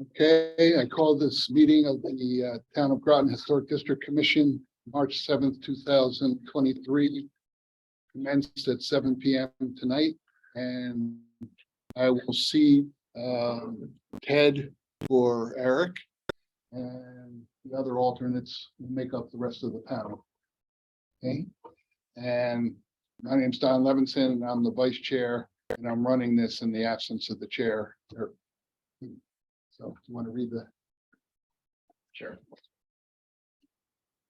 Okay, I call this meeting of the Town of Groton Historic District Commission, March 7th, 2023. Commenced at 7 p.m. tonight, and I will see Ted or Eric, and the other alternates will make up the rest of the panel. Okay, and my name's Don Levinson, and I'm the vice chair, and I'm running this in the absence of the chair. So, you want to read the? Sure.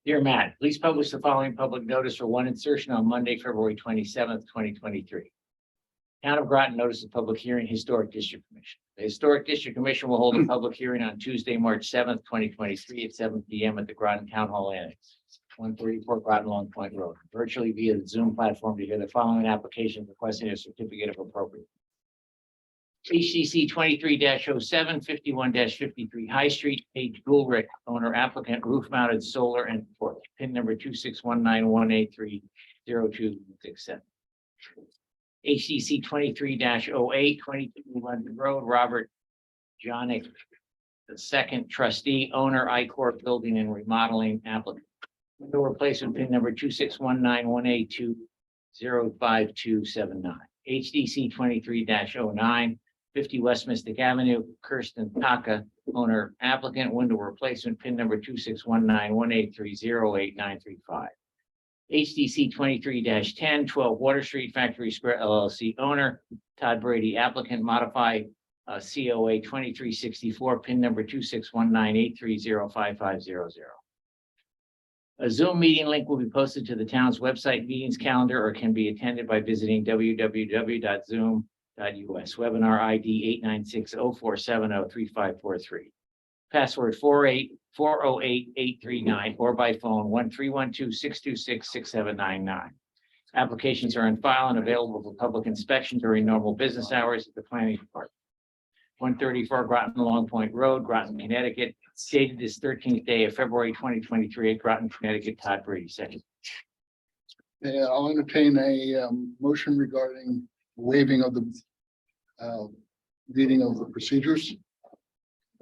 Dear Matt, please publish the following public notice for one insertion on Monday, February 27th, 2023. Town of Groton notice of public hearing, Historic District Commission. The Historic District Commission will hold a public hearing on Tuesday, March 7th, 2023 at 7 p.m. at the Groton Town Hall Annex, 134 Groton Long Point Road, virtually via the Zoom platform to hear the following application requesting a certificate of appropriate. HCC 23-07 51-53 High Street, Page Gulrich, owner applicant, roof mounted solar and porch, pin number 26191830267. HCC 23-08 22 London Road, Robert Jonick II, trustee, owner, I-Corp building and remodeling applicant. Window replacement pin number 2619182052279. HDC 23-09 50 West Mystic Avenue, Kirsten Taka, owner applicant, window replacement pin number 2619183088935. HDC 23-10 12 Water Street, Factory Square LLC owner, Todd Brady applicant, modify COA 2364 pin number 26198305500. A Zoom meeting link will be posted to the town's website meetings calendar or can be attended by visiting www.zoom.us. Webinar ID 89604703543. Password 4084839 or by phone 1312-626-6799. Applications are on file and available for public inspection during normal business hours at the planning department. 134 Groton Long Point Road, Groton, Connecticut. Dated this 13th day of February 2023 at Groton, Connecticut. Todd Brady, second. Yeah, I'll entertain a motion regarding waiving of the reading of the procedures.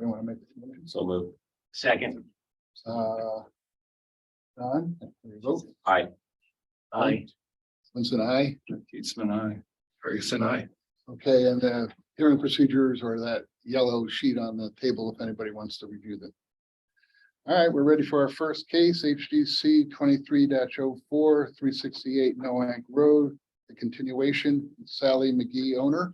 I want to make the motion. So moved. Second. Don, vote. Aye. Aye. Winston, aye. Keatsman, aye. Ferguson, aye. Okay, and the hearing procedures are that yellow sheet on the table if anybody wants to review them. All right, we're ready for our first case, HDC 23-04 368 Noank Road, the continuation, Sally McGee, owner.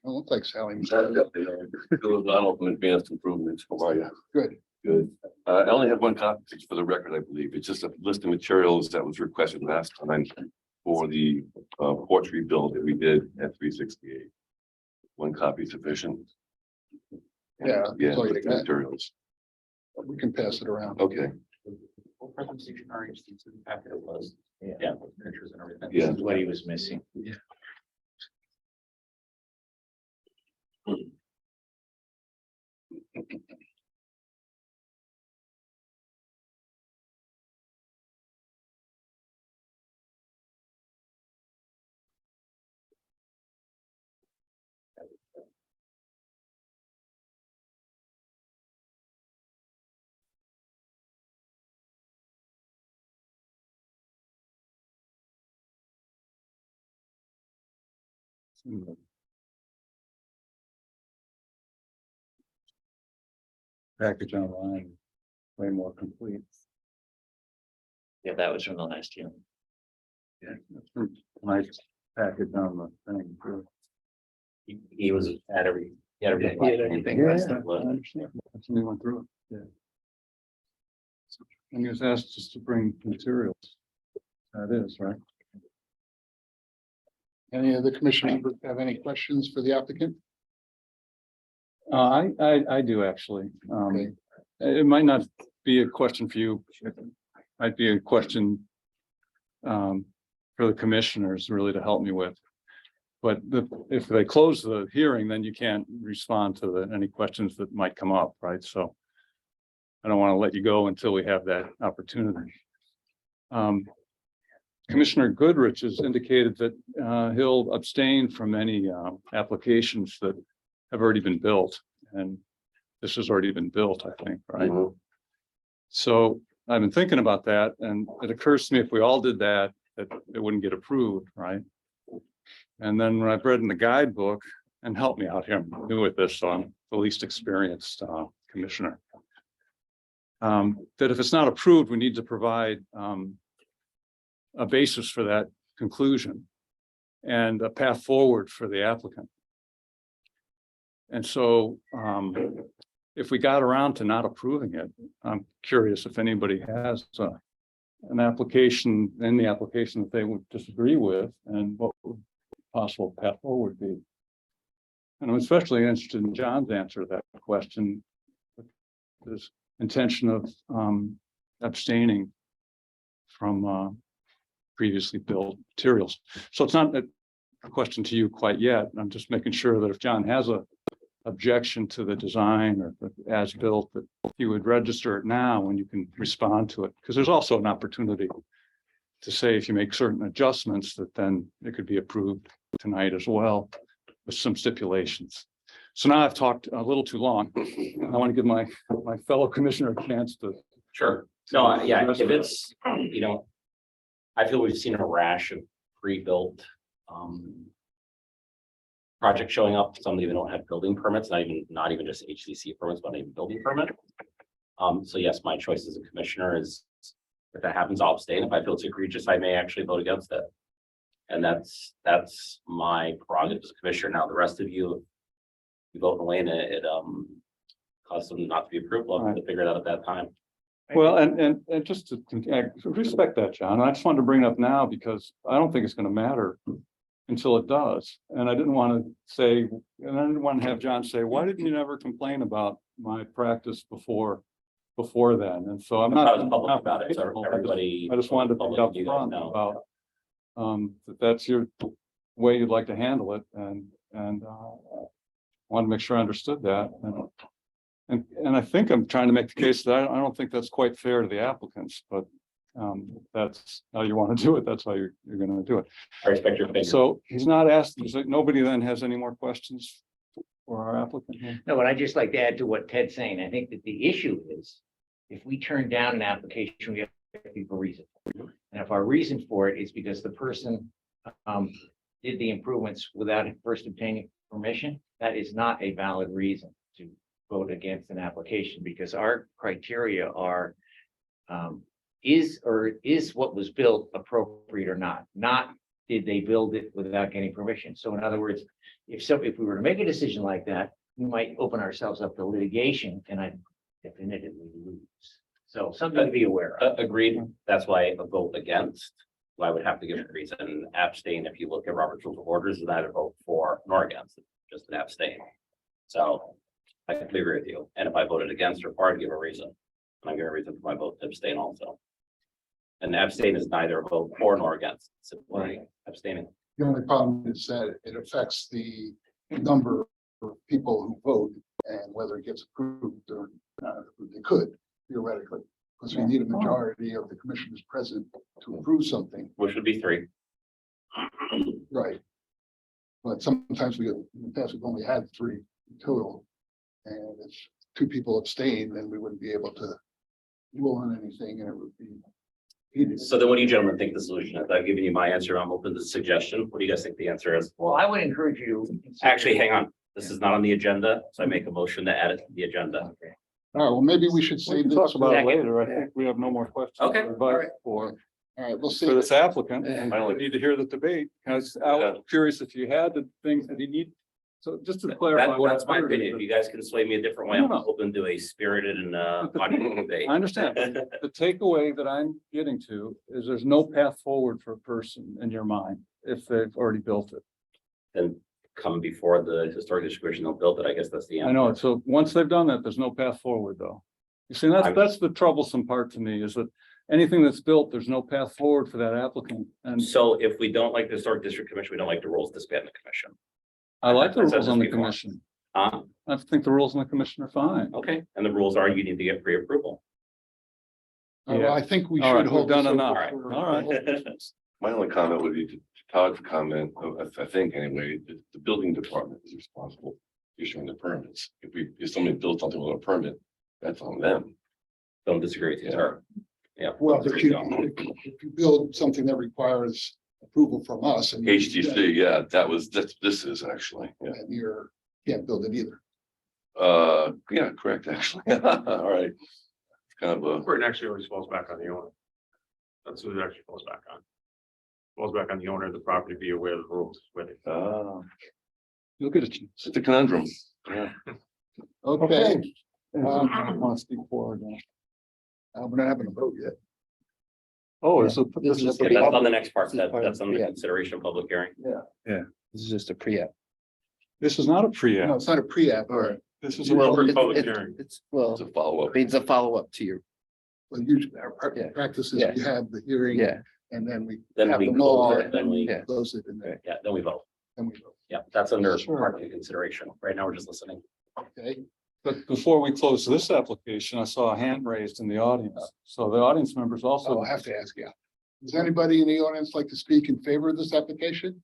Don't look like Sally. Donald from Advanced Improvements. How are you? Good. Good. I only have one copy for the record, I believe. It's just a list of materials that was requested last time for the porch rebuild that we did at 368. One copy sufficient. Yeah. Yeah, that's all you with the got. materials. We can pass it around. Okay. Presentation already to the packet it was. Yeah, with pictures and everything. Yeah. This is what he was missing. Yeah. Package online, way more complete. Yeah, that was from the last year. Yeah, that's a nice package on the thing. Too. He was at every, he had Yeah, everything. I last time, wasn't it? understand. That's when we went through it. Yeah. And he was asked us to bring materials. That is right. Any of the commission members have any questions for the applicant? I do actually. Okay. It might not be a question for you. Might be a question for the commissioners really to help me with. But if they close the hearing, then you can't respond to any questions that might come up, right? So I don't want to let you go until we have that opportunity. Commissioner Goodrich has indicated that he'll abstain from any applications that have already been built. and this has already been built, I think, right? Mhm. So I've been thinking about that, and it occurs to me if we all did that, that it wouldn't get approved, right? And then when I've read in the guidebook, and help me out here, I'm new at this, so I'm the least experienced commissioner. That if it's not approved, we need to provide a basis for that conclusion and a path forward for the applicant. And so if we got around to not approving it, I'm curious if anybody has an application in the application that they would disagree with, and what would possible path forward be. And I'm especially interested in John's answer to that question. This intention of abstaining from previously built materials. So it's not a question to you quite yet. I'm just making sure that if John has a objection to the design or the as built, that you would register it now when you can respond to it. Because there's also an opportunity to say if you make certain adjustments that then it could be approved tonight as well with some stipulations. So now I've talked a little too long. I want to give my fellow commissioner a chance to. Sure. No, yeah, if it's, I feel we've seen a rash of pre-built projects showing up. Some even don't have building permits, not even just HCC permits, but even building permit. So yes, my choice as a commissioner is, if that happens, I'll abstain. If I feel it's egregious, I may actually vote against it. And that's my prerogative as a commissioner. Now, the rest of you vote in a way and it causes them not to be approved. We'll have to figure it out at that time. Well, and just to respect that, John, I just wanted to bring it up now because I don't think it's going to matter until it does. And I didn't want to say, and I didn't want to have John say, why didn't you never complain about my practice before then? And so I'm not. I was public about it, so everybody. I just wanted to be public, you guys upfront know. about that's your way you'd like to handle it, and wanted to make sure I understood that. And I think I'm trying to make the case that I don't think that's quite fair to the applicants, but that's how you want to do it. That's how you're going to do it. I respect your opinion. So he's not asked, nobody then has any more questions for our applicant here? No, but I'd just like to add to what Ted's saying. I think that the issue is, if we turn down an application, we have to give a reason. And if our reason for it is because the person did the improvements without first obtaining permission, that is not a valid reason to vote against an application, because our criteria are is what was built appropriate or not did they build it without getting permission. So in other words, if we were to make a decision like that, we might open ourselves up to litigation, and I definitively lose. So something to be aware of. Agreed. That's why a vote against, I would have to give a reason. Abstain, if you look at Robert's Rules of Orders, is neither vote for nor against, just an abstain. So I completely agree with you. And if I voted against, required to give a reason. And I give a reason for my vote to abstain also. And abstain is neither a vote for nor against, simply abstaining. The only problem is that it affects the number of people who vote and whether it gets approved or not. They could theoretically, because we need a majority of the commissioners present to approve something. Which would be 3. Right. But sometimes in the past, we've only had 3 total. And if 2 people abstain, then we wouldn't be able to rule on anything, and it would be heated. So then what do you gentlemen think the solution is? I've given you my answer. I'm open to suggestion. What do you guys think the answer is? Well, I would encourage you. to consider- Actually, hang on. This is not on the agenda, so I make a motion to add it to the agenda. Okay. All right, well, maybe we should We save can this. talk about it Second. later. I think we have no more questions. Okay, or advice all right. For All right, we'll for see. this applicant. And I I only need to hear the debate, because I was curious if you had the things that you need. So just to clarify. what That's I my heard is opinion. If you guys can sway me a different way, No, I'm no. open to a spirited and logical debate. I understand. The takeaway that I'm getting to is there's no path forward for a person in your mind if they've already built it. Then come before the historic district commission, they'll build it. I guess that's the answer. I know. So once they've done that, there's no path forward, though. You see, that's the troublesome part to me, is that anything that's built, there's no path forward for that applicant. And So if we don't like the historic district commission, we don't like the rules, disband the commission. I like the I've said rules this on the before. commission. Uh, I think the rules on the commission are fine. okay, and the rules are you need to get pre-approval. Well, I think we All should right, hold. we've done this enough. over for- All right. My only comment would be to Todd's comment, I think anyway, that the building department is responsible for issuing the permits. If if somebody builds something with a permit, that's on them. Don't disagree with you, sir. Yeah. Well, if you build something that requires approval from us and. HTC, yeah, this is actually, yeah. And you're, can't build it either. Yeah, correct, actually. All right. Kind of a, Where it actually always falls back on the owner. That's what it actually falls back on. Falls back on the owner of the property, be aware of the rules with it. You'll get a chance. it's a conundrum. Yeah. Okay, I want to speak forward now. we're not having a vote yet. Oh, this This is is Yeah, that's on the next part. This is part That's of- on the yeah. consideration of public hearing. This is just a pre-app. this is not a pre-app. No, it's not a pre-app, Or, This is a Well, it's, public it's, hearing. it's, well, It's a follow-up. it's a follow-up to your, but usually our Yeah. practice is Yeah. we have the hearing. yeah, And then we. Then have we them all, close it, and then we, yeah. Close it and then, yeah, then we vote. then we vote. Yeah, that's under Sure. part of the consideration. Right now, we're just listening. Okay, But before we close this application, I saw a hand raised in the audience. So the audience members so also. I'll have to ask you. Does anybody in the audience like to speak in favor of this application?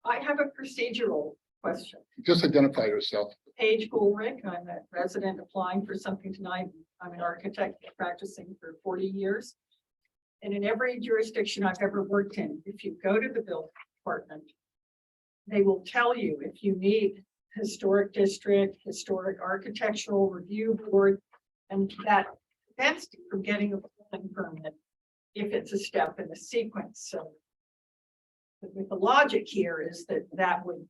I have a procedural question. Just identify yourself. Paige Goulrick, I'm a resident applying for something tonight. I'm an architect practicing for 40 years. And in every jurisdiction I've ever worked in, if you go to the building department, they will tell you if you need historic district, historic architectural review board, and that prevents you from getting a building permit if it's a step in the sequence. So the logic here is that that would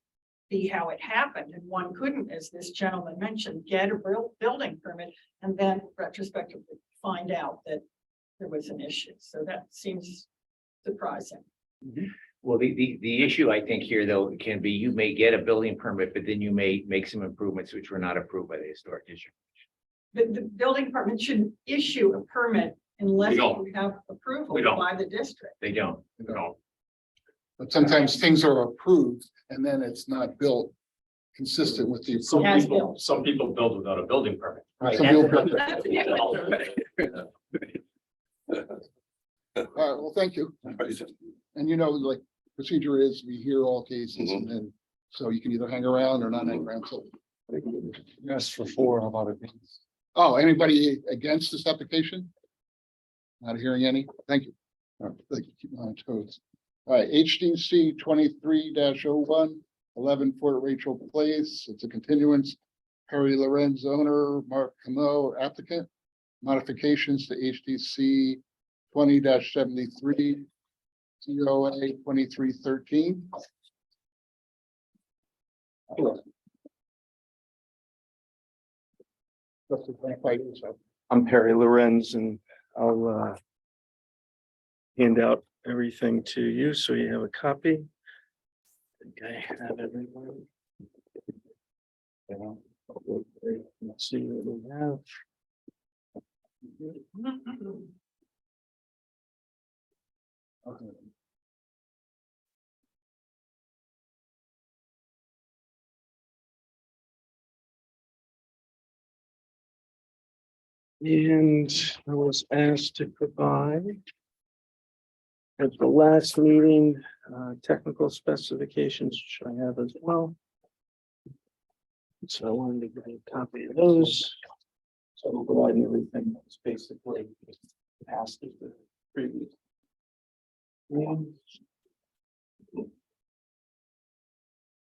be how it happened, and one couldn't, as this gentleman mentioned, get a real building permit and then retrospectively find out that there was an issue. So that seems surprising. Well, the issue I think here though can be you may get a building permit, but then you may make some improvements which were not approved by the historic district. The building department shouldn't issue a permit unless We don't. you have approval We don't. by the district. They don't. You know, But sometimes things are approved and then it's not built consistent with the. some As people, built. some people build without a building permit. Right. Some that's people- another- All right, well, thank you. And you know, like, procedure is we hear all cases and then, so you can either hang around or not hang around. So. Yes, for 4, how about it? Oh, anybody against this application? Not hearing any. Thank you. Thank you. Keep my toes. All right, HDC 23-01, 11 Fort Rachel Place. It's a continuance. Perry Lorenz owner, Mark Camo applicant. Modifications to HDC 20-73. COA 2313. Just to clarify yourself. I'm Perry Lorenz and I'll hand out everything to you so you have a copy. Okay, have everyone. Let's see what we have. And I was asked to provide at the last meeting, technical specifications, which I have as well. So I wanted to give you a copy of those. So I'm providing everything that's basically passed at the previous. meeting.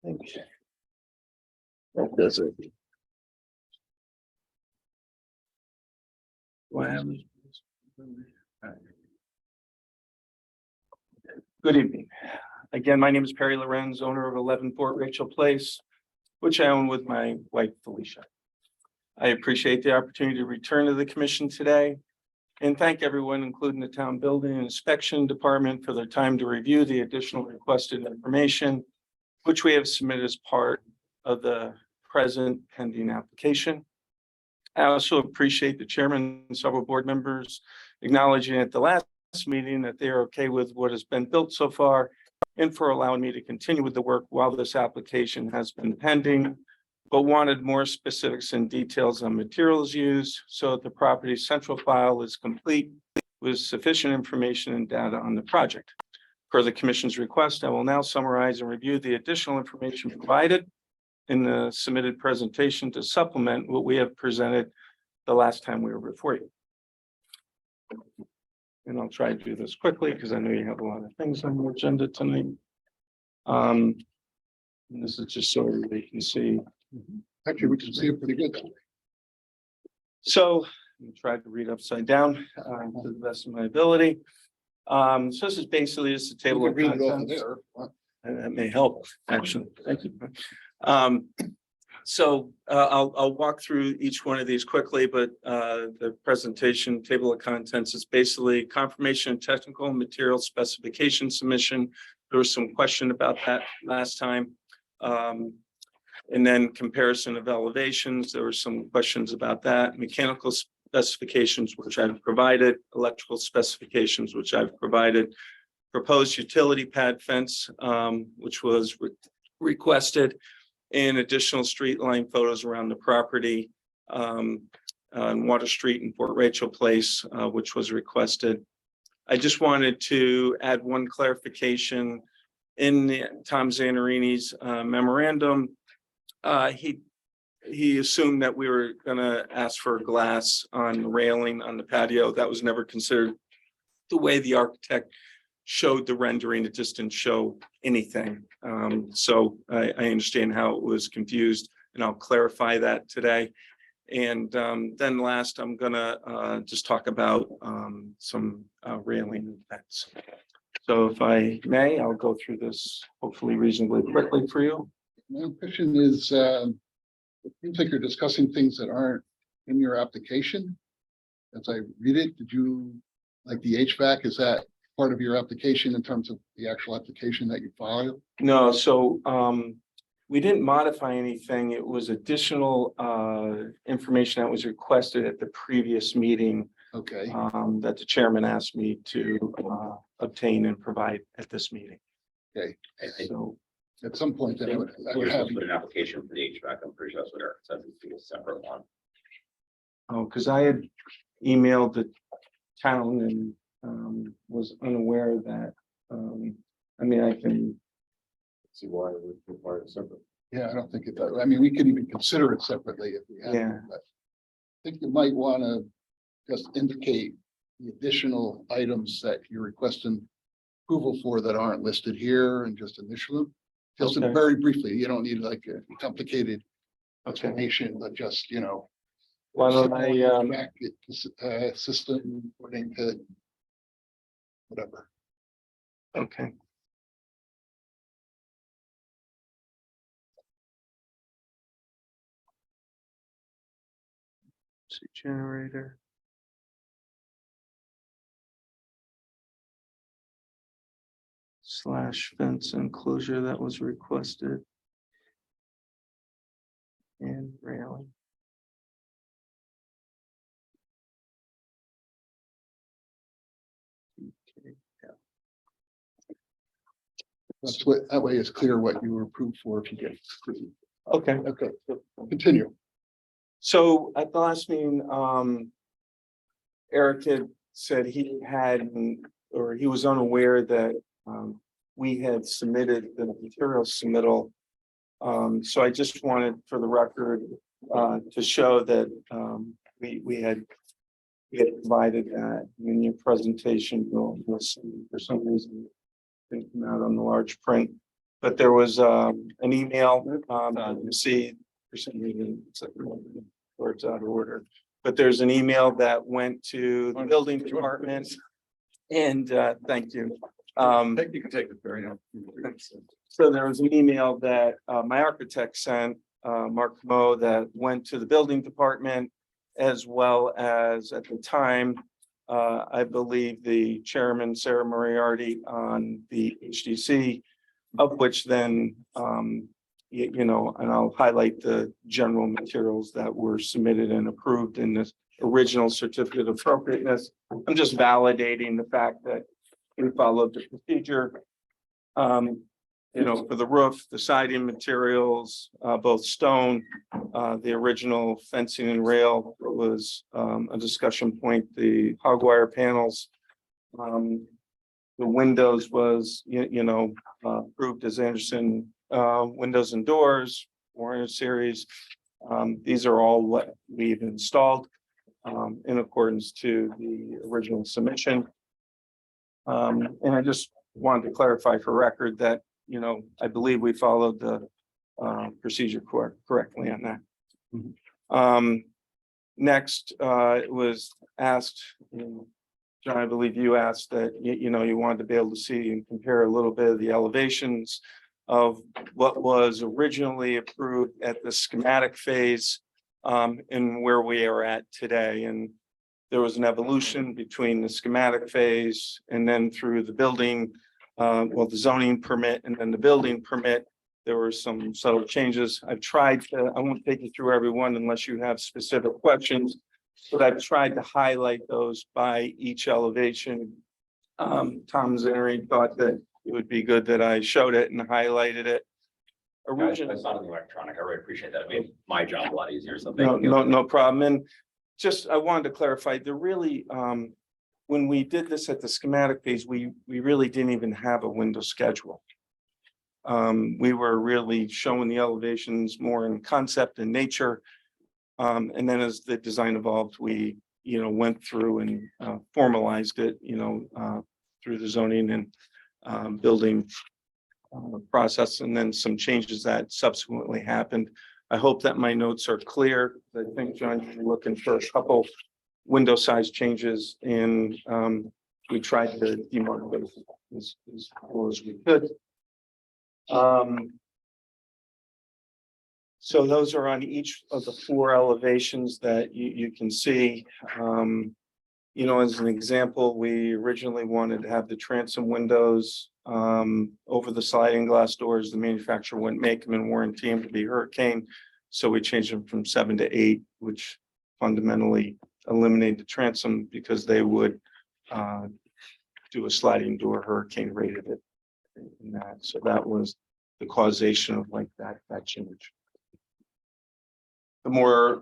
Thank you. That does it. What happened? Good evening. Again, my name is Perry Lorenz, owner of 11 Fort Rachel Place, which I own with my wife Felicia. I appreciate the opportunity to return to the commission today and thank everyone, including the town building and inspection department, for their time to review the additional requested information, which we have submitted as part of the present pending application. I also appreciate the chairman and several board members acknowledging at the last meeting that they are okay with what has been built so far and for allowing me to continue with the work while this application has been pending, but wanted more specifics and details on materials used so that the property's central file is complete with sufficient information and data on the project. Per the commission's request, I will now summarize and review the additional information provided in the submitted presentation to supplement what we have presented the last time we were before you. And I'll try to do this quickly because I know you have a lot of things on your agenda tonight. And this is just so everybody can see. Actually, we can see it pretty good. So I tried to read upside down to the best of my ability. So this is basically just a You table can of read it over contents. there. And that may help, actually. Thank you. So I'll walk through each one of these quickly, but the presentation table of contents is basically confirmation of technical and material specification submission. There was some question about that last time. And then comparison of elevations. There were some questions about that. Mechanical specifications, which I've provided, electrical specifications, which I've provided. Proposed utility pad fence, which was requested, and additional street line photos around the property on Water Street and Fort Rachel Place, which was requested. I just wanted to add one clarification in Tom Zanarini's memorandum. He assumed that we were going to ask for glass on the railing on the patio. That was never considered. The way the architect showed the rendering, it just didn't show anything. So I understand how it was confused, and I'll clarify that today. And then last, I'm gonna just talk about some railing effects. So if I may, I'll go through this hopefully reasonably quickly for you. My question is, it seems like you're discussing things that aren't in your application. As I read it, did you, like the HVAC, is that part of your application in terms of the actual application that you filed? No, so we didn't modify anything. It was additional information that was requested at the previous meeting Okay, that the chairman asked me to obtain and provide at this meeting. So, at some point then I would We're have, supposed to put an application for the HVAC. I'm pretty sure that's what Eric said. It's a separate one. oh, because I had emailed the town and was unaware that, I mean, I can, See why it would require a separate. yeah, I don't think it does. I mean, we could even consider it separately if we had. to, Yeah. but I think you might want to just indicate the additional items that you're requesting approval for that aren't listed here and just initial them. Just Okay. very briefly, you don't need like a complicated okay, explanation, but just, you know. why don't I, System according to whatever. okay. See generator. Slash fence enclosure that was requested. And railing. Okay, That's what, that way it's clear what you were approved for if you get approved. okay. Okay, continue. So at the last meeting, Eric had said he had, or he was unaware that we had submitted the material submittal. So I just wanted for the record to show that we had provided that in your presentation. You'll see for some reason it didn't come out on the large print, but there was an email you see for some reason it's like, or it's out of order. But there's an email that went to the building department. And thank you. You can take it, Barry. So there was an email that my architect sent, Mark Mo, that went to the building department, as well as at the time, I believe the chairman, Sarah Moriarty, on the HDC, of which then, you know, and I'll highlight the general materials that were submitted and approved in this original certificate of appropriateness. I'm just validating the fact that we followed the procedure. You know, for the roof, the siding materials, both stone, the original fencing and rail was a discussion point, the hog wire panels. The windows was, you know, approved as Anderson windows and doors. 400 series. These are all what we've installed in accordance to the original submission. And I just wanted to clarify for record that, you know, I believe we followed the procedure correctly on that. Next, it was asked, John, I believe you asked that, you know, you wanted to be able to see and compare a little bit of the elevations of what was originally approved at the schematic phase and where we are at today. And there was an evolution between the schematic phase and then through the building, the zoning permit and then the building permit. There were some subtle changes. I've tried to, I won't take you through every one unless you have specific questions, but I've tried to highlight those by each elevation. Tom Zeri thought that it would be good that I showed it and highlighted it. I Originally, saw it in the electronic. I really appreciate that. It made my job a lot easier. So thank no, you. no problem. And just, I wanted to clarify, there really, when we did this at the schematic phase, we really didn't even have a window schedule. We were really showing the elevations more in concept and nature. And then as the design evolved, we, you know, went through and formalized it, you know, through the zoning and building process, and then some changes that subsequently happened. I hope that my notes are clear. I think, John, you're looking for a couple window size changes, and we tried to demarc those as well as we could. So those are on each of the 4 elevations that you can see. You know, as an example, we originally wanted to have the transom windows over the sliding glass doors. The manufacturer wouldn't make them and warranty them to be hurricane. So we changed them from 7 to 8, which fundamentally eliminated the transom because they would do a sliding door hurricane rated it in that. So that was the causation of like that change. The more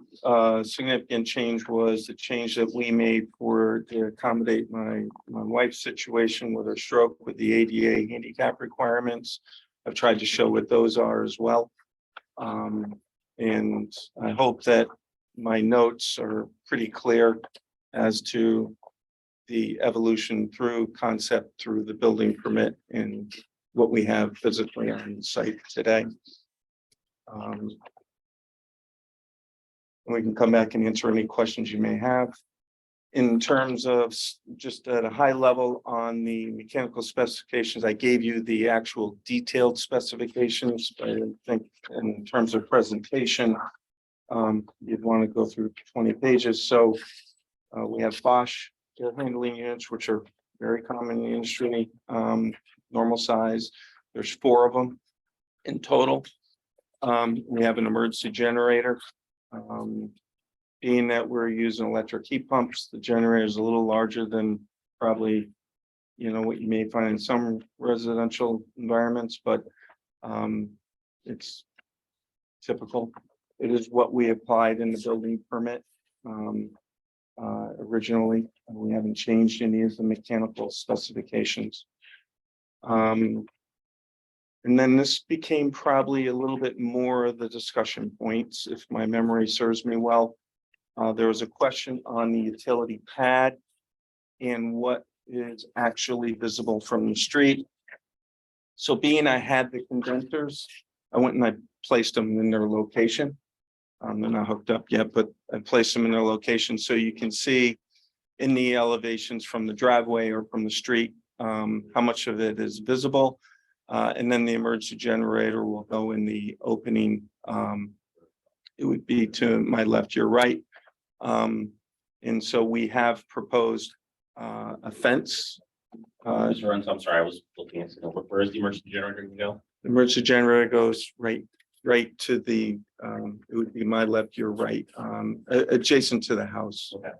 significant change was the change that we made to accommodate my wife's situation with her stroke with the ADA handicap requirements. I've tried to show what those are as well. And I hope that my notes are pretty clear as to the evolution through concept, through the building permit, and what we have physically on site today. We can come back and answer any questions you may have. In terms of just at a high level on the mechanical specifications, I gave you the actual detailed specifications. But I think in terms of presentation, you'd want to go through 20 pages. So we have Bosch air handling units, which are very common in the industry, normal size. There's 4 of them in total. We have an emergency generator. Being that we're using electric heat pumps, the generator is a little larger than probably, you know, what you may find in some residential environments, but it's typical. It is what we applied in the building permit originally. We haven't changed any of the mechanical specifications. And then this became probably a little bit more of the discussion points, if my memory serves me well. There was a question on the utility pad and what is actually visible from the street. So being I had the condensers, I went and I placed them in their location. They're not hooked up yet, but I placed them in their location so you can see in the elevations from the driveway or from the street how much of it is visible. And then the emergency generator will go in the opening. It would be to my left, your right. And so we have proposed a fence. Mr. Renz, I'm sorry, I was looking at, where is the emergency generator going to go? The emergency generator goes right to the, it would be my left, your right, adjacent to the house. Okay.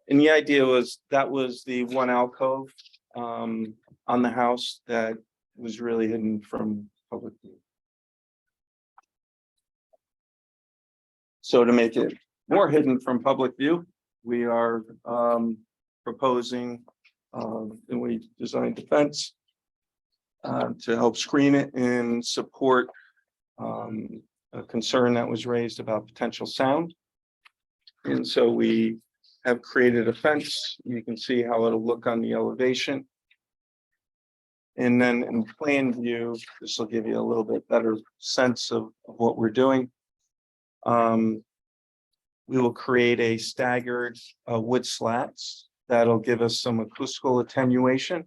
And the idea was that was the one alcove on the house that was really hidden from public view. So to make it more hidden from public view, we are proposing, and we designed the fence to help screen it and support a concern that was raised about potential sound. And so we have created a fence. You can see how it'll look on the elevation. And then in plan view, this will give you a little bit better sense of what we're doing. We will create a staggered wood slats that'll give us some acoustical attenuation.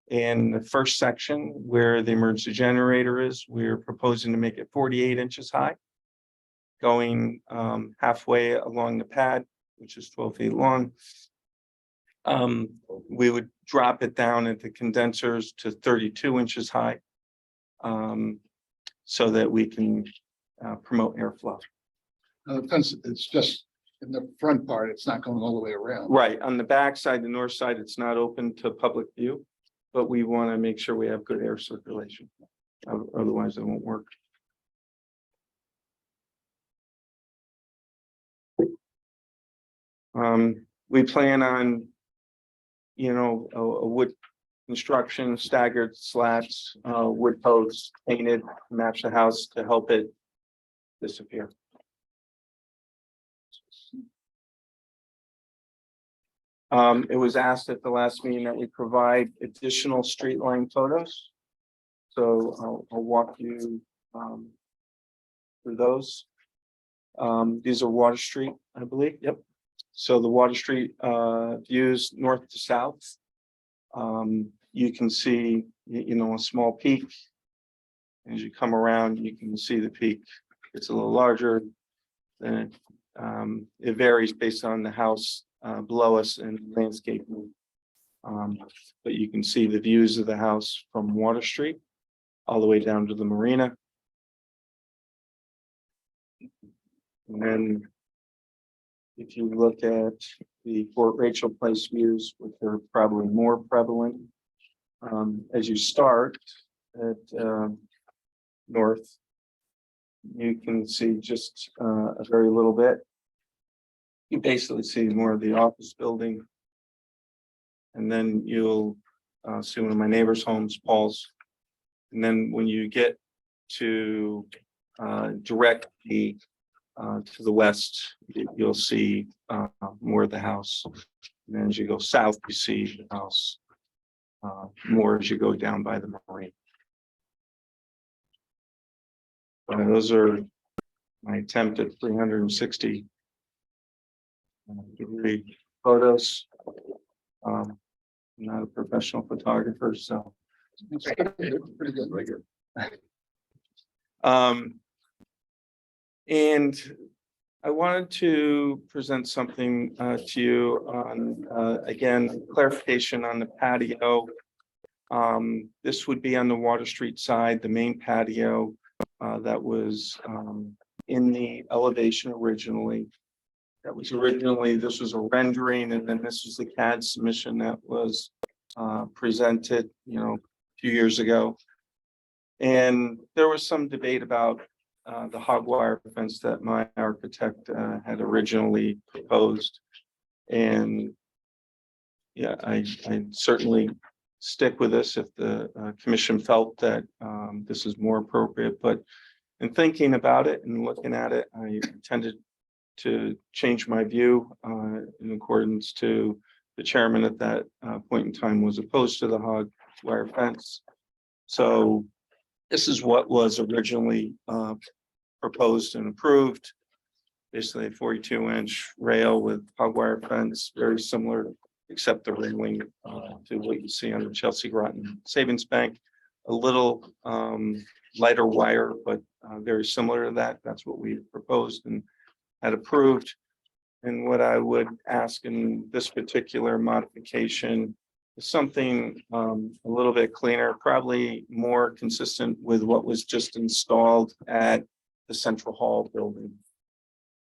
In the first section where the emergency generator is, we're proposing to make it 48 inches high, going halfway along the pad, which is 12 feet long. We would drop it down at the condensers to 32 inches high, so that we can promote airflow. The fence, it's just in the front part, it's not going all the way around. Right, on the back side, the north side, it's not open to public view, but we want to make sure we have good air circulation. Otherwise, it won't work. We plan on, a wood construction, staggered slats, wood posts, painted, match the house to help it disappear. It was asked at the last meeting that we provide additional street line photos. So I'll walk you through those. These are Water Street, I believe. Yep. So the Water Street views north to south. You can see, a small peak. As you come around, you can see the peak. It's a little larger. Then it varies based on the house below us and landscaping. But you can see the views of the house from Water Street all the way down to the marina. And then if you look at the Fort Rachel Place views, which are probably more prevalent, as you start at north, you can see just a very little bit. You basically see more of the office building. And then you'll see one of my neighbor's homes, Paul's. And then when you get to directly to the west, you'll see more of the house. And then as you go south, you see the house more as you go down by the marine. Those are my attempt at 360 degree photos. I'm not a professional photographer, so. It's pretty good. Very good. And I wanted to present something to you on, again, clarification on the patio. This would be on the Water Street side, the main patio that was in the elevation originally. This was a rendering, and then this was the CAD submission that was presented, a few years ago. And there was some debate about the hog wire fence that my architect had originally proposed. And yeah, I certainly stick with this if the commission felt that this is more appropriate. But in thinking about it and looking at it, I tended to change my view in accordance to the chairman at that point in time was opposed to the hog wire fence. So this is what was originally proposed and approved. Basically a 42-inch rail with hog wire fence, very similar, except the railing to what you see on the Chelsea Groton Savings Bank. A little lighter wire, but very similar to that. That's what we proposed and had approved. And what I would ask in this particular modification is something a little bit cleaner, probably more consistent with what was just installed at the Central Hall building.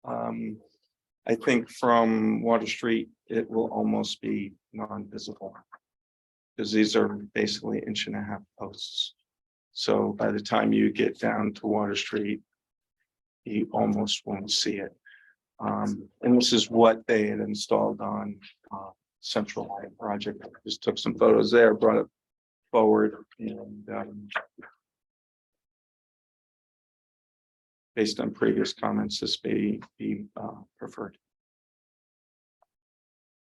I think from Water Street, it will almost be non-visible because these are basically 1.5 inch posts. So by the time you get down to Water Street, you almost won't see it. And this is what they had installed on Central Line project. I just took some photos there, brought it forward, and based on previous comments, this be preferred.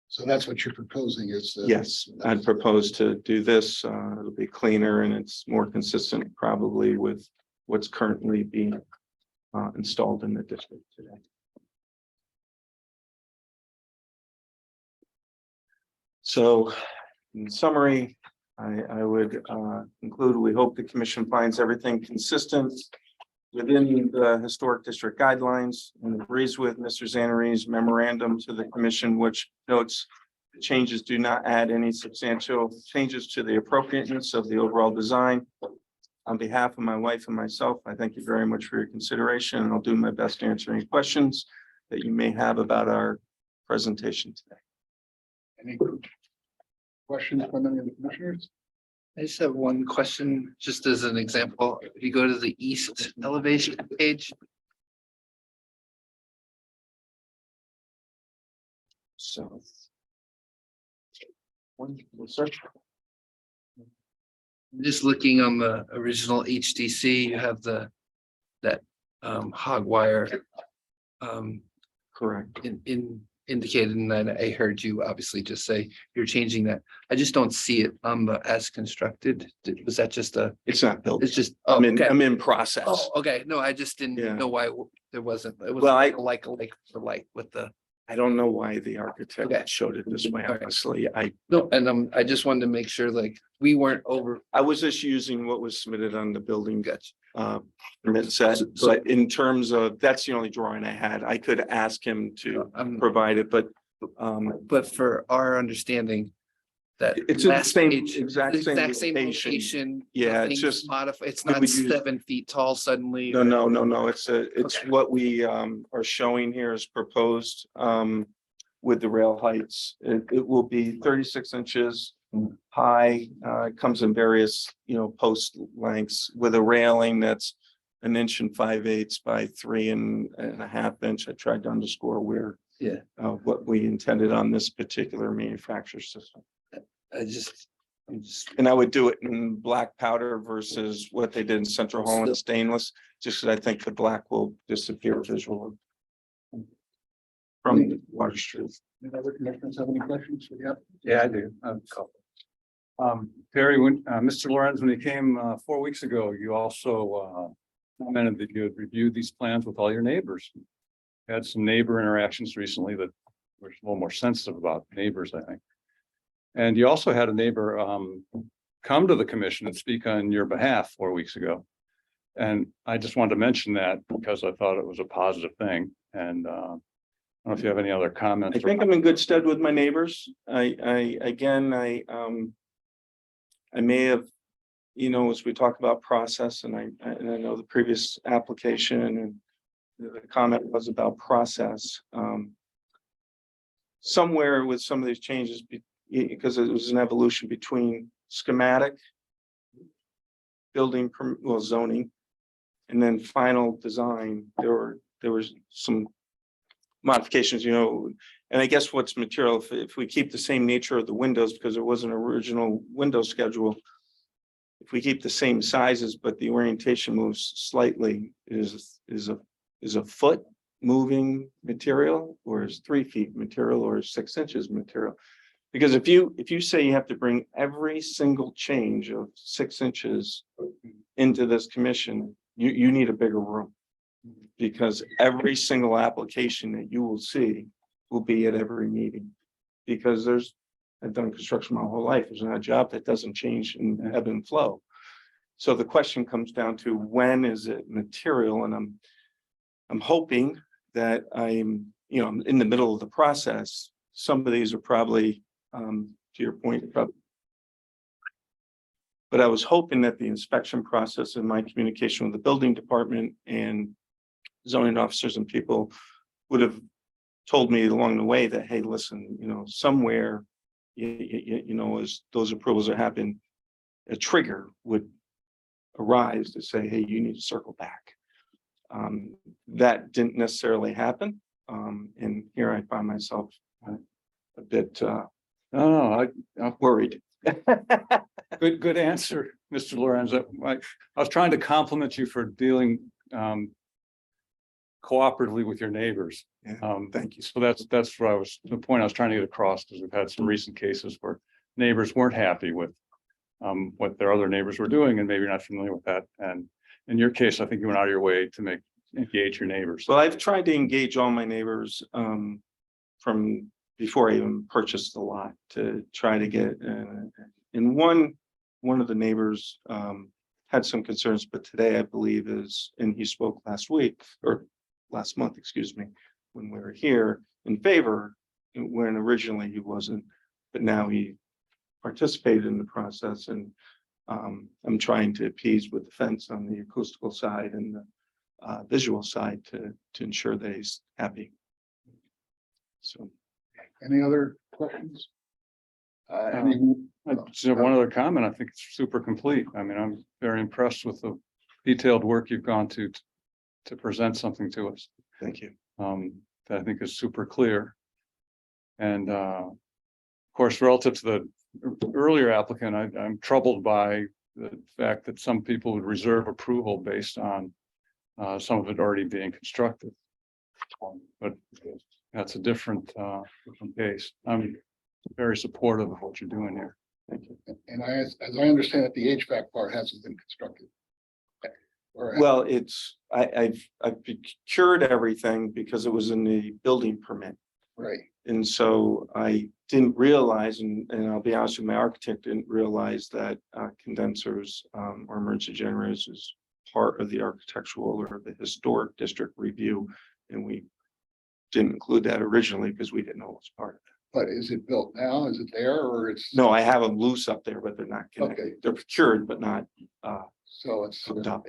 So that's what you're proposing is. Yes, I'd propose to do this. It'll be cleaner and it's more consistent probably with what's currently being installed in the district today. So in summary, I would conclude, we hope the commission finds everything consistent within the historic district guidelines and agrees with Mr. Zaneri's memorandum to the commission, which notes the changes do not add any substantial changes to the appropriateness of the overall design. On behalf of my wife and myself, I thank you very much for your consideration, and I'll do my best to answer any questions that you may have about our presentation today. Any questions from any of the commissioners? I just have one question, just as an example. If you go to the east elevation page, So. We'll search. just looking on the original HDC, you have that hog wire Correct. indicated, and then I heard you obviously just say you're changing that. I just don't see it on the as constructed. Was that just It's not built. it's just, oh, I'm in, okay. I'm in process. Oh, okay, no, I just Yeah. didn't know why there wasn't, it was Well, like for like with the, I don't know why the architect Okay. showed it this way, All right. honestly. no, and I just wanted to make sure like we weren't over. I was just using what was submitted on the building Gotcha. permit set, So- but in terms of, that's the only drawing I had. I could ask him to I'm, provide it, but but for our understanding. That it's in the last same, page, exact same location. location. Yeah, it's nothing's just- modified, it's we not would use- 7 feet tall suddenly. No, it's Okay. what we are showing here is proposed with the rail heights. It will be 36 inches high. It comes in various, post lengths with a railing that's 1 5/8 by 3.5 inch. I tried to underscore where Yeah. what we intended on this particular manufacturer system. I'm just. And I would do it in black powder versus what they did in Central Holland stainless, just because I think the black will disappear visually. From Water Street. Any other commissioners have any questions for the applicant? Yeah, I do. I have a couple. Terry, when Mr. Lorenz, when he came 4 weeks ago, you also commented that you had reviewed these plans with all your neighbors. Had some neighbor interactions recently that were a little more sensitive about neighbors, I think. And you also had a neighbor come to the commission and speak on your behalf 4 weeks ago. And I just wanted to mention that because I thought it was a positive thing. And I don't know if you have any other comments. I think I'm in good stead with my neighbors. I may have, as we talk about process, and I know the previous application and the comment was about process. Somewhere with some of these changes, because it was an evolution between schematic, building, zoning, and then final design, there was some modifications, and I guess what's material, if we keep the same nature of the windows, because there was an original window schedule. If we keep the same sizes, but the orientation moves slightly, is a foot moving material, or is 3 feet material, or is 6 inches material? Because if you say you have to bring every single change of 6 inches into this commission, you need a bigger room. Because every single application that you will see will be at every meeting. Because I've done construction my whole life. There's not a job that doesn't change in ebb and flow. So the question comes down to when is it material? And I'm hoping that I'm in the middle of the process. Some of these are probably, to your point, probably. But I was hoping that the inspection process and my communication with the building department and zoning officers and people would have told me along the way that, hey, listen, somewhere, as those approvals are happening, a trigger would arise to say, hey, you need to circle back. That didn't necessarily happen. And here I find myself a bit worried. Good answer, Mr. Lorenz. I was trying to compliment you for dealing cooperatively with your neighbors. Yeah, Thank you. So that's what the point I was trying to get across, because we've had some recent cases where neighbors weren't happy with what their other neighbors were doing, and maybe you're not familiar with that. And in your case, I think you went out of your way to engage your neighbors. Well, I've tried to engage all my neighbors from before I even purchased the lot to try to get, and one of the neighbors had some concerns, but today I believe and he spoke last week or last month, excuse me, when we were here in favor, when originally he wasn't, but now he participated in the process, and I'm trying to appease with the fence on the acoustical side and the visual side to ensure that he's happy. So. Any other questions? I just have one other comment. I think it's super complete. I mean, I'm very impressed with the detailed work you've gone to present something to us. Thank you. That I think is super clear. And of course, relative to the earlier applicant, I'm troubled by the fact that some people would reserve approval based on some of it already being constructed. But that's a different case. I'm very supportive of what you're doing here. Thank you. And as I understand it, the HVAC part hasn't been constructed. Or- Well, I've procured everything because it was in the building permit. Right, And so I didn't realize, and I'll be honest with my architect, didn't realize that condensers or emergency generators is part of the architectural or the historic district review. And we didn't include that originally because we didn't know it was part of it. but is it built now? Is it there or it's? No, I have them loose up there, but they're not Okay. connected. They're procured, but not So it's hooked up.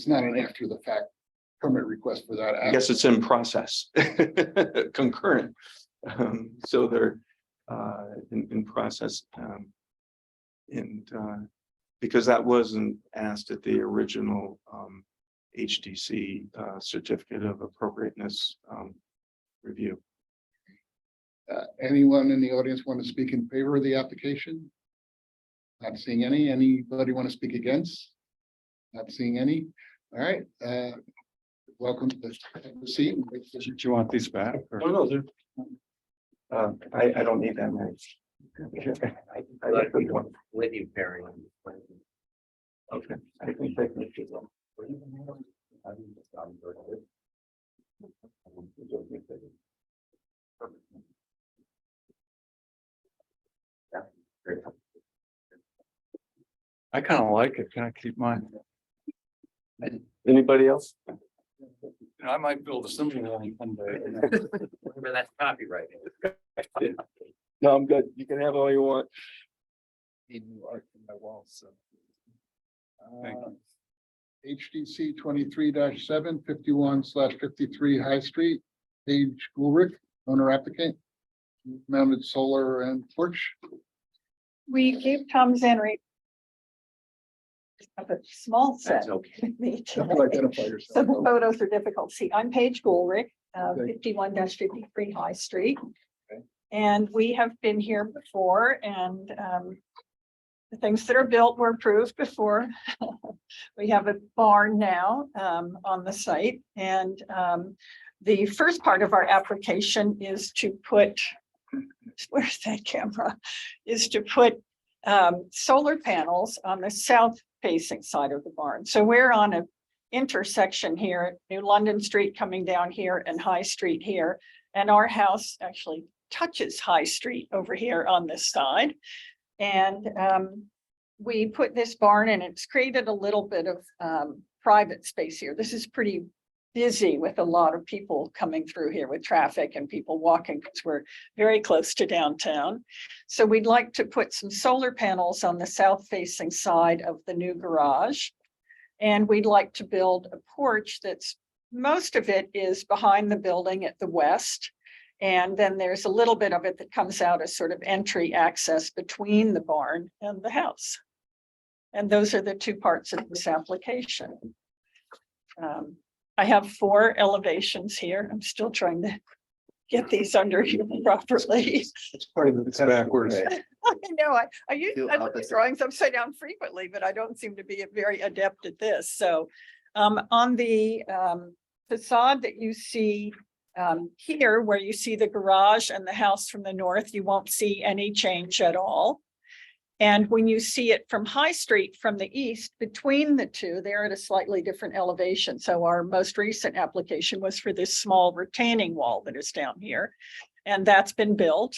not an after the fact permit request for that. I guess it's in process, concurrent. So they're in process. And because that wasn't asked at the original HDC certificate of appropriateness review. Anyone in the audience want to speak in favor of the application? Not seeing any. Anybody want to speak against? Not seeing any. All right. Welcome to the seat. Do you want these back? or- No, they're. I don't need that much. I like you one with you, Perry. Okay. I can take it. I kind of like it. Can I keep mine? Anybody else? I might build a similar one someday. Remember that's copyright. No, I'm good. You can have all you want. Need new art in my walls, so. Thank you. HDC 23-7 51/53 High Street, Paige Gulrich, owner applicant. Mounted solar and porch. We gave Tom Zannery a small set. That's okay. with me today. Identify So yourself. the photos are difficult to see. I'm Paige Gulrich, Okay. 51-53 High Street. Okay. And we have been here before, and the things that are built were approved before. We have a barn now on the site, and the first part of our application is to put, where's that camera? Is to put solar panels on the south facing side of the barn. So we're on a intersection here, New London Street coming down here and High Street here. And our house actually touches High Street over here on this side. And we put this barn and it's created a little bit of private space here. This is pretty busy with a lot of people coming through here with traffic and people walking because we're very close to downtown. So we'd like to put some solar panels on the south facing side of the new garage. And we'd like to build a porch that's, most of it is behind the building at the west. And then there's a little bit of it that comes out as sort of entry access between the barn and the house. And those are the two parts of this application. I have 4 elevations here. I'm still trying to get these under here properly. It's part of the. It's backwards. I know, I Do look at opposite. drawings upside down frequently, but I don't seem to be very adept at this. So on the facade that you see here, where you see the garage and the house from the north, you won't see any change at all. And when you see it from High Street from the east, between the two, they're at a slightly different elevation. So our most recent application was for this small retaining wall that is down here, and that's been built.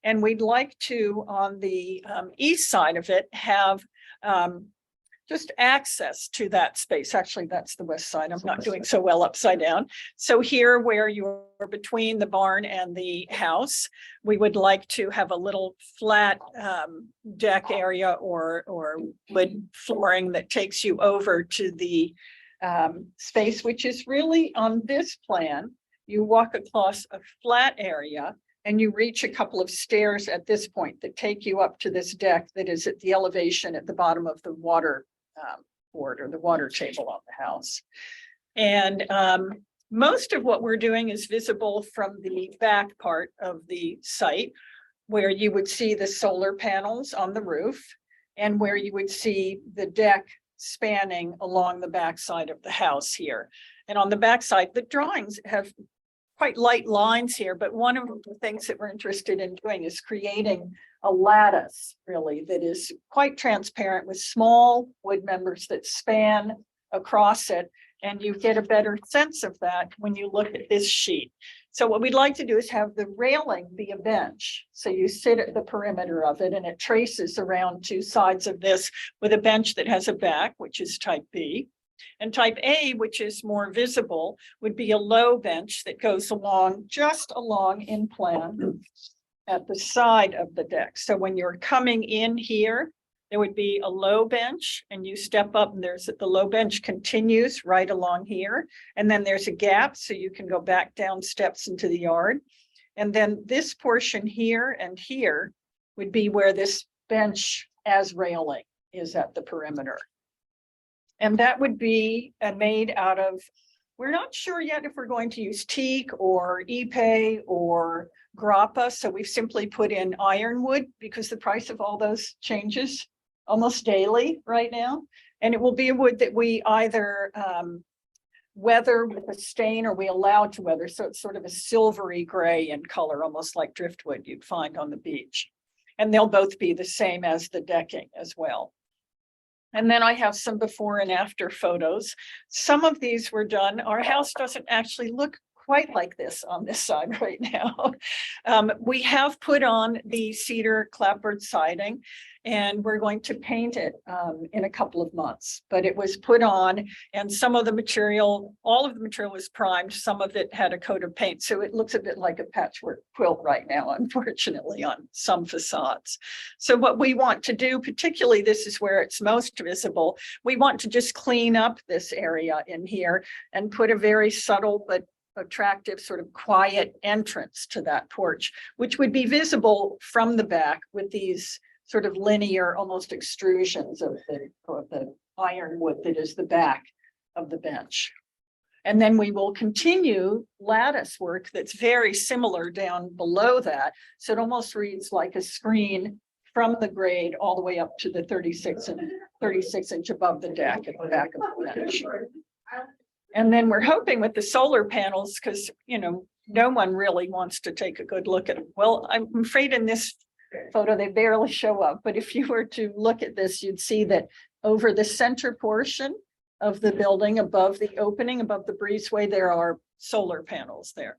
And we'd like to, on the east side of it, have just access to that space. Actually, that's the west side. I'm not doing so well upside down. So here, where you're between the barn and the house, we would like to have a little flat deck area or wood flooring that takes you over to the space, which is really on this plan. You walk across a flat area and you reach a couple of stairs at this point that take you up to this deck that is at the elevation at the bottom of the water board or the water table on the house. And most of what we're doing is visible from the back part of the site, where you would see the solar panels on the roof and where you would see the deck spanning along the backside of the house here. And on the backside, the drawings have quite light lines here, but one of the things that we're interested in doing is creating a lattice, really, that is quite transparent with small wood members that span across it. And you get a better sense of that when you look at this sheet. So what we'd like to do is have the railing be a bench. So you sit at the perimeter of it and it traces around two sides of this with a bench that has a back, which is type B. And type A, which is more visible, would be a low bench that goes along, just along in plan at the side of the deck. So when you're coming in here, there would be a low bench and you step up and the low bench continues right along here. And then there's a gap so you can go back down steps into the yard. And then this portion here and here would be where this bench as railing is at the perimeter. And that would be made out of, we're not sure yet if we're going to use teak or ipe or grappa. So we've simply put in ironwood because the price of all those changes almost daily right now. And it will be a wood that we either weather with a stain or we allow to weather. So it's sort of a silvery gray in color, almost like driftwood you'd find on the beach. And they'll both be the same as the decking as well. And then I have some before and after photos. Some of these were done. Our house doesn't actually look quite like this on this side right now. We have put on the cedar clapboard siding and we're going to paint it in a couple of months, but it was put on and some of the material, all of the material was primed. Some of it had a coat of paint. So it looks a bit like a patchwork quilt right now, unfortunately, on some facades. So what we want to do, particularly this is where it's most visible, we want to just clean up this area in here and put a very subtle but attractive sort of quiet entrance to that porch, which would be visible from the back with these sort of linear, almost extrusions of the ironwood that is the back of the bench. And then we will continue lattice work that's very similar down below that. So it almost reads like a screen from the grade all the way up to the 36 inch above the deck at the back of the bench. And then we're hoping with the solar panels, because, you know, no one really wants to take a good look at them. Well, I'm afraid in this photo, they barely show up. But if you were to look at this, you'd see that over the center portion of the building, above the opening, above the breezeway, there are solar panels there.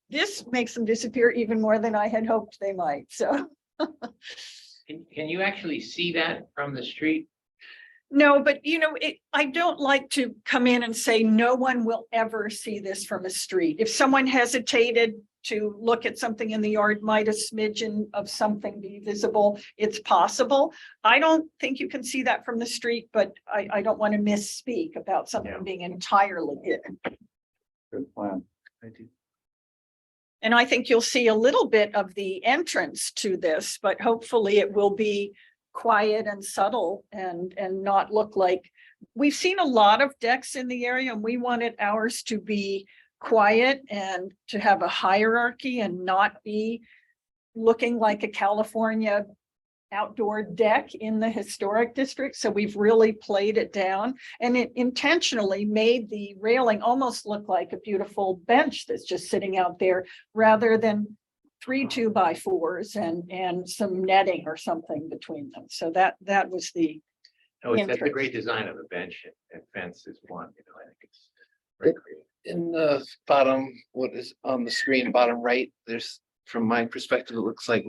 This makes them disappear even more than I had hoped they might. So Can you actually see that from the street? no, but you know, I don't like to come in and say no one will ever see this from a street. If someone hesitated to look at something in the yard, might a smidgen of something be visible? It's possible. I don't think you can see that from the street, but I don't want to misspeak about something being entirely hidden. Good plan. And I think you'll see a little bit of the entrance to this, but hopefully it will be quiet and subtle and not look like, we've seen a lot of decks in the area and we wanted ours to be quiet and to have a hierarchy and not be looking like a California outdoor deck in the historic district. So we've really played it down, and it intentionally made the railing almost look like a beautiful bench that's just sitting out there rather than 3 2x4s and some netting or something between them. So that was the, No, it's a Interest. great design of the bench and fence is one, I think it's very creative. In the bottom, what is on the screen, bottom right, there's, from my perspective, it looks like,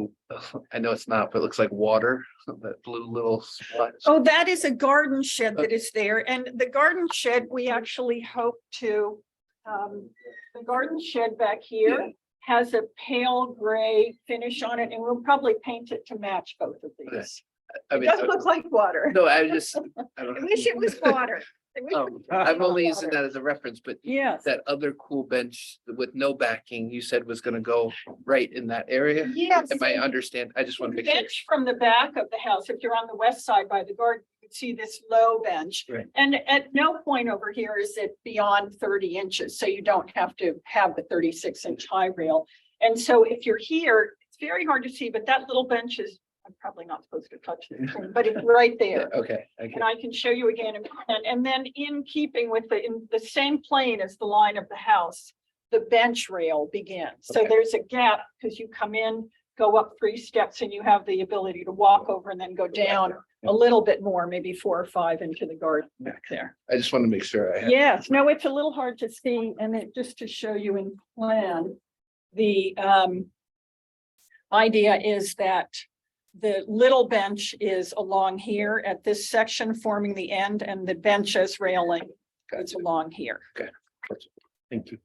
I know it's not, but it looks like water, that blue little spot. oh, that is a garden shed that is there. And the garden shed, we actually hope to, the garden shed back here has a pale gray finish on it, and we'll probably paint it to match both of these. I It mean, does look like water. no, I just, I I don't wish it was water. I wish it know. was I'm only using water. that as a reference, but Yes. that other cool bench with no backing, you said was gonna go right in that area? Yes. Am I understand? I just want to The make sure. bench from the back of the house, if you're on the west side by the garden, you can see this low bench. Right. And at no point over here is it beyond 30 inches, so you don't have to have the 36-inch high rail. And so if you're here, it's very hard to see, but that little bench is, I'm probably not supposed to touch this, but it's right there. Yeah, okay, okay. And I can show you again. And then in keeping with in the same plane as the line of the house, the bench rail begins. So Okay. there's a gap because you come in, go up 3 steps, and you have the ability to walk over and then go down a little bit more, maybe 4 or 5 into the garden back there. I just want to make sure I have. Yes, no, it's a little hard to see. And it just to show you in plan, the idea is that the little bench is along here at this section forming the end, and the bench as railing is along here. Thank you.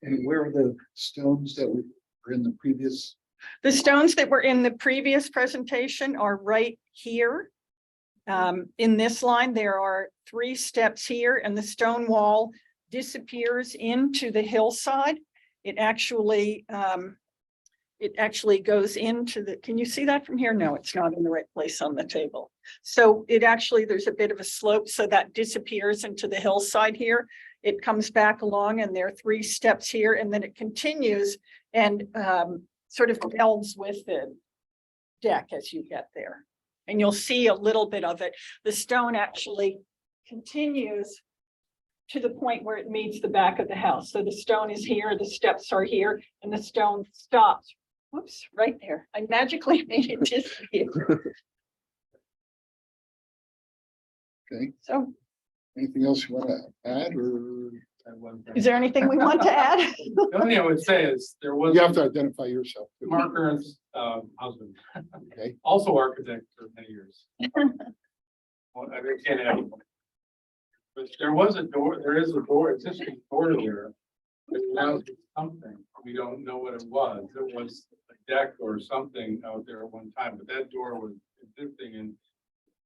And where are the stones that were in the previous? The stones that were in the previous presentation are right here. In this line, there are 3 steps here, and the stone wall disappears into the hillside. It actually goes into the, can you see that from here? No, it's not in the right place on the table. So it actually, there's a bit of a slope, so that disappears into the hillside here. It comes back along, and there are 3 steps here, and then it continues and sort of melds with the deck as you get there. And you'll see a little bit of it. The stone actually continues to the point where it meets the back of the house. So the stone is here, the steps are here, and the stone stops. Whoops, right there. I magically made it disappear. Okay, So anything else you want to add, or is there anything we want to add? The only thing I would say is there was you have to identify yourself? too. Mark Ernst's husband, Okay, also architect for many years. Well, I can't add. But there was a door, there is a door, existing door there. But now it's something, we don't know what it was. It was a deck or something out there at one time, but that door was existing in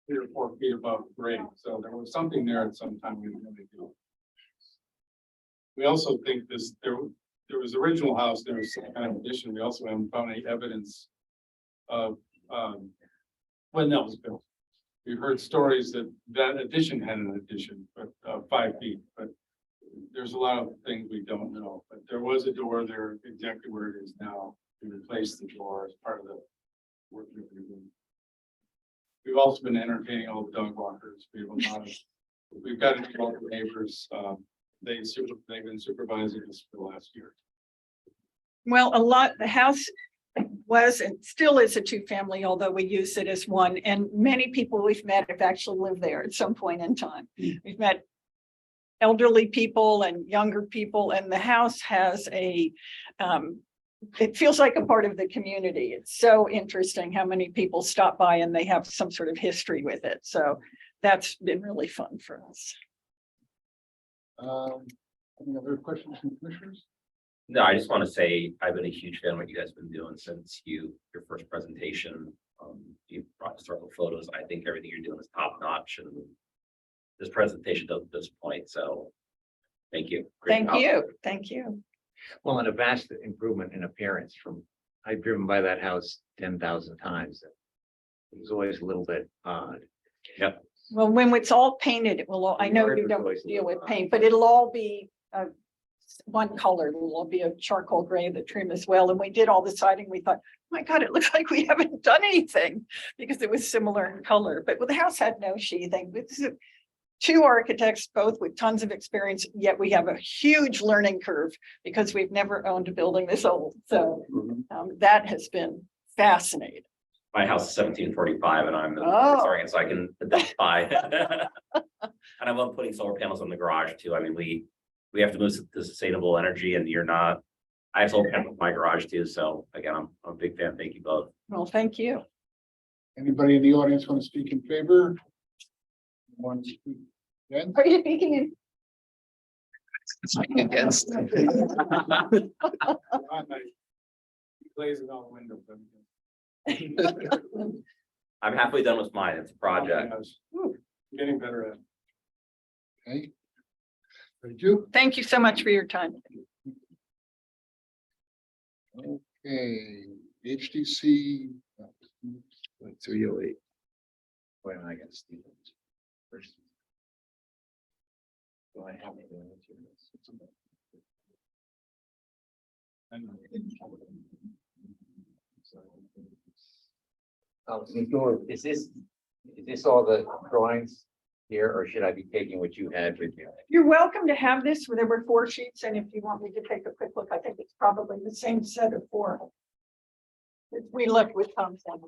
3 or 4 feet above grade. So there was something there at some time we didn't really do. We also think there was original house, there was some kind of addition. We also haven't found any evidence of when that was built. We've heard stories that addition had an addition, but 5 feet, but there's a lot of things we don't know. But there was a door there exactly where it is now. We replaced the door as part of the work that we're doing. We've also been entertaining all the dog walkers. We have a lot of, we've got local neighbors. They've been supervising us for the last year. Well, the house was and still is a 2-family, although we use it as one. And many people we've met have actually lived there at some point in time. We've met elderly people and younger people, and the house has it feels like a part of the community. It's so interesting how many people stop by and they have some sort of history with it. So that's been really fun for us. any other questions from commissioners? No, I just want to say I've been a huge fan of what you guys have been doing since your first presentation. You brought historical photos. I think everything you're doing is top notch, and this presentation doesn't disappoint. So thank you. Great Thank job. you. Thank you. Well, and a vast improvement in appearance I've driven by that house 10,000 times. It was always a little bit odd. Yep. Well, when it's all painted, it will, I know you don't deal with paint, but it'll all be one color, will be a charcoal gray, the trim as well. And we did all the siding. We thought, oh my God, it looks like we haven't done anything because it was similar in color, but the house had no sheathing. This is two architects, both with tons of experience, yet we have a huge learning curve because we've never owned a building this old. So that has been fascinating. My house is 1745 and I'm Oh. sorry, so I can identify. And I love putting solar panels on the garage too. I mean, we have to move to sustainable energy and I have solar panels in my garage too. So again, I'm a big fan. Thank you both. Well, thank you. Anybody in the audience want to speak in favor? Want to speak against? Are you speaking in? Speaking against. Glazing all the windows. I'm halfway done with mine. It's a project. Getting better at it. Okay. Thank you. Thank you so much for your time. Okay, HDC. 308. Wait, I got Stevens. First. Do I have any materials? Oh, is this all the drawings here, or should I be taking what you had with you? You're welcome to have this. There were 4 sheets, and if you want me to take a quick look, I think it's probably the same set of 4. We left with Tom's one.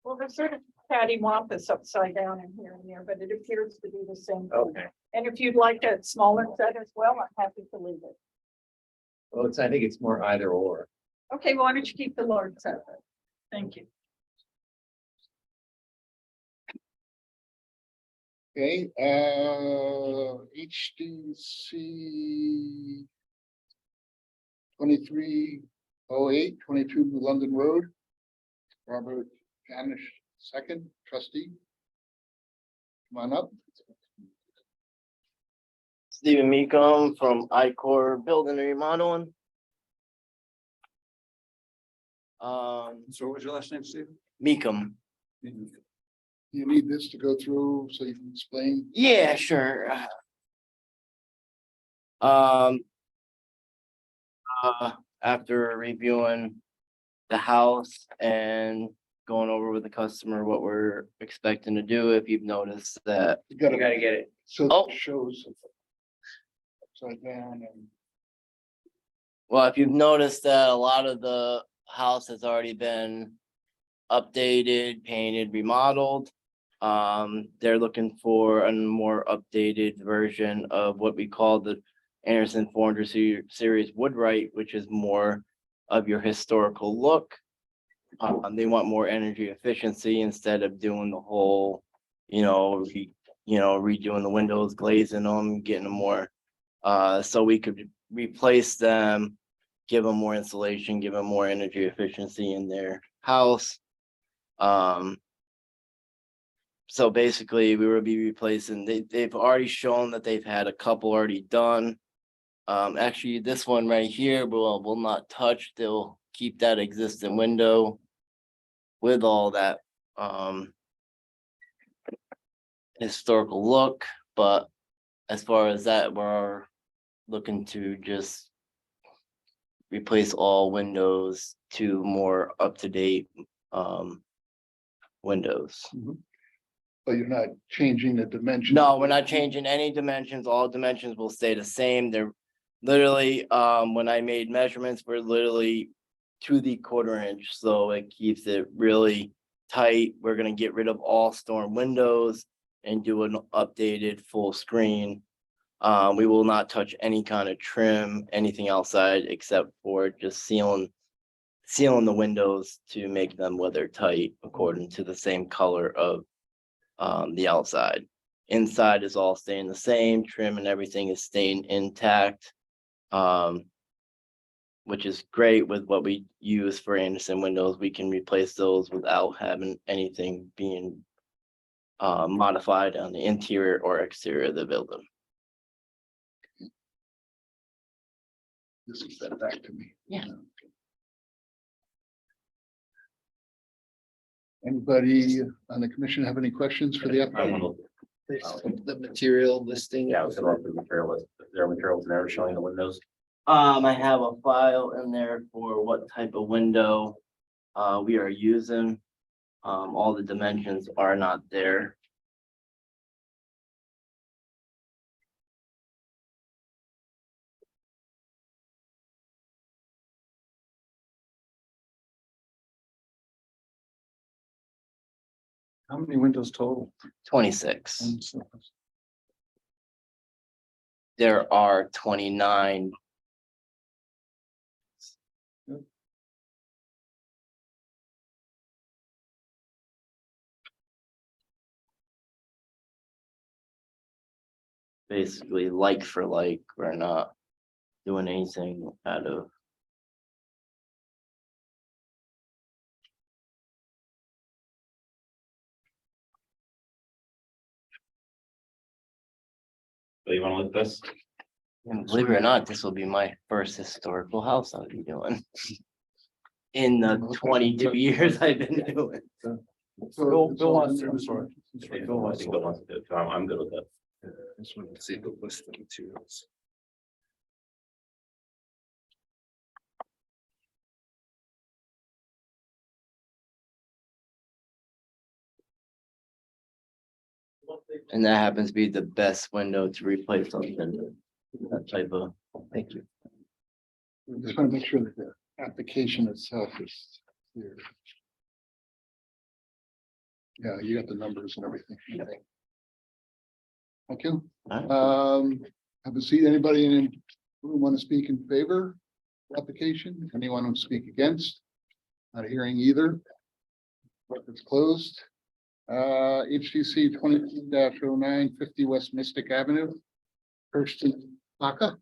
Well, there's sort of cattywampus upside down in here and there, but it appears to be the same. thing. Okay. And if you'd like a smaller set as well, I'm happy to leave it. Well, I think it's more either or. Okay, well, why don't you keep the large set? then? Thank you. Okay, HDC 2308, 22 New London Road. Robert Janish, second trustee. Come on up. Stephen Meekum from ICOR Building and Remodeling. So what was your last name, Steve? Meekum. You need this to go through so you can explain. Yeah, sure. After reviewing the house and going over with the customer what we're expecting to do, if you've noticed that, You You gotta get it. So Oh. it shows upside down and well, if you've noticed that a lot of the house has already been updated, painted, remodeled. They're looking for a more updated version of what we call the Anderson 400 series Woodwright, which is more of your historical look. They want more energy efficiency instead of doing the whole, redoing the windows, glazing them, getting them more. So we could replace them, give them more insulation, give them more energy efficiency in their house. So basically we will be replacing, they've already shown that they've had a couple already done. Actually, this one right here will not touch. They'll keep that existing window with all that historical look, but as far as that, we're looking to just replace all windows to more up-to-date windows. but you're not changing the dimension. No, we're not changing any dimensions. All dimensions will stay the same. They're literally, when I made measurements, we're literally to the 1/4 inch, so it keeps it really tight. We're gonna get rid of all storm windows and do an updated full screen. We will not touch any kind of trim, anything outside except for just sealing the windows to make them weather tight according to the same color of the outside. Inside is all staying the same, trim and everything is staying intact. Which is great with what we use for Anderson windows. We can replace those without having anything being modified on the interior or exterior of the building. This is that back to me. Yeah. Anybody on the commission have any questions for the I applicant? want The material listing. Yeah, I was gonna run through the material list. Is there materials in there showing the windows? I have a file in there for what type of window we are using. All the dimensions are not there. How many windows total? 26. There are 29. Basically, like for like, we're not doing anything out of. So you wanna look at this? And believe it or not, this will be my first historical house I'll be doing. In the 22 years I've been doing. Bill wants to, I'm sorry. Bill wants to do it, so I'm good with it. Just wanted to see the list of materials. And that happens to be the best window to replace something. That type of, thank you. Just want to make sure that the application itself is clear. Yeah, you got the numbers and everything. Thank you. Have a seat. Anybody in the room want to speak in favor of the application? Anyone want to speak against? Not hearing either. Record's closed. HTC 22-09 50 West Mystic Avenue. Kirsten Baca.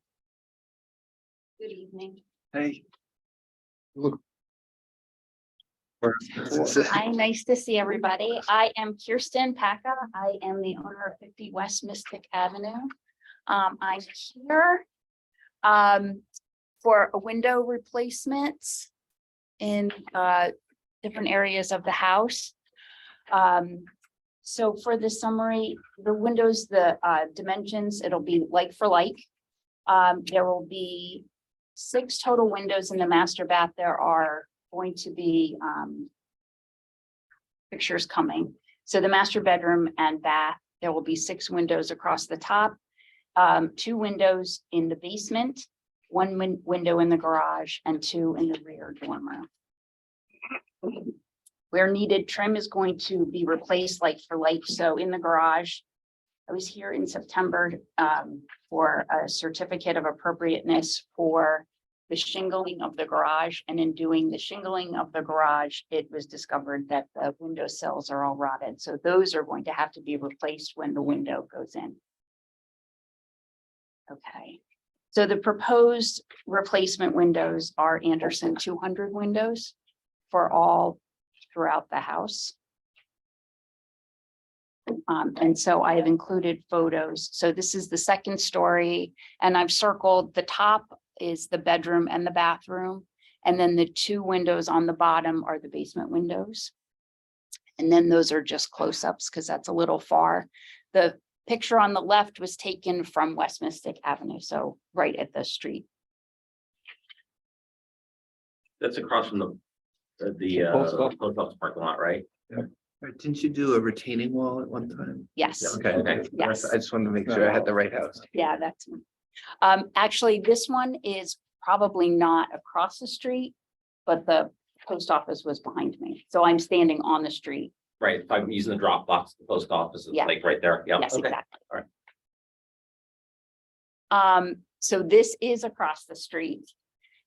Good evening. Hey. Look, Hi, nice to see everybody. I am Kirsten Paca. I am the owner of 50 West Mystic Avenue. I'm here for a window replacement in different areas of the house. So for the summary, the windows, the dimensions, it'll be like for like. There will be 6 total windows in the master bath. There are going to be pictures coming. So the master bedroom and bath, there will be 6 windows across the top, 2 windows in the basement, 1 window in the garage, and 2 in the rear dormer. Where needed, trim is going to be replaced like for like. So in the garage, I was here in September for a certificate of appropriateness for the shingling of the garage. And in doing the shingling of the garage, it was discovered that the window sills are all rotted. So those are going to have to be replaced when the window goes in. Okay. So the proposed replacement windows are Anderson 200 windows for all throughout the house. And so I have included photos. So this is the 2nd story, and I've circled the top is the bedroom and the bathroom. And then the 2 windows on the bottom are the basement windows. And then those are just close-ups because that's a little far. The picture on the left was taken from West Mystic Avenue, so right at the street. That's across from the Post post office parking lot, right? Didn't you do a retaining wall at one time? Yes. Okay. Yes. I just wanted to make sure I had the right house. Yeah, that's. Actually, this one is probably not across the street, but the post office was behind me. So I'm standing on the street. Right, if I'm using the drop box, the post office is Yeah. like right there, yeah. Yes, Okay. exactly. All right. So this is across the street.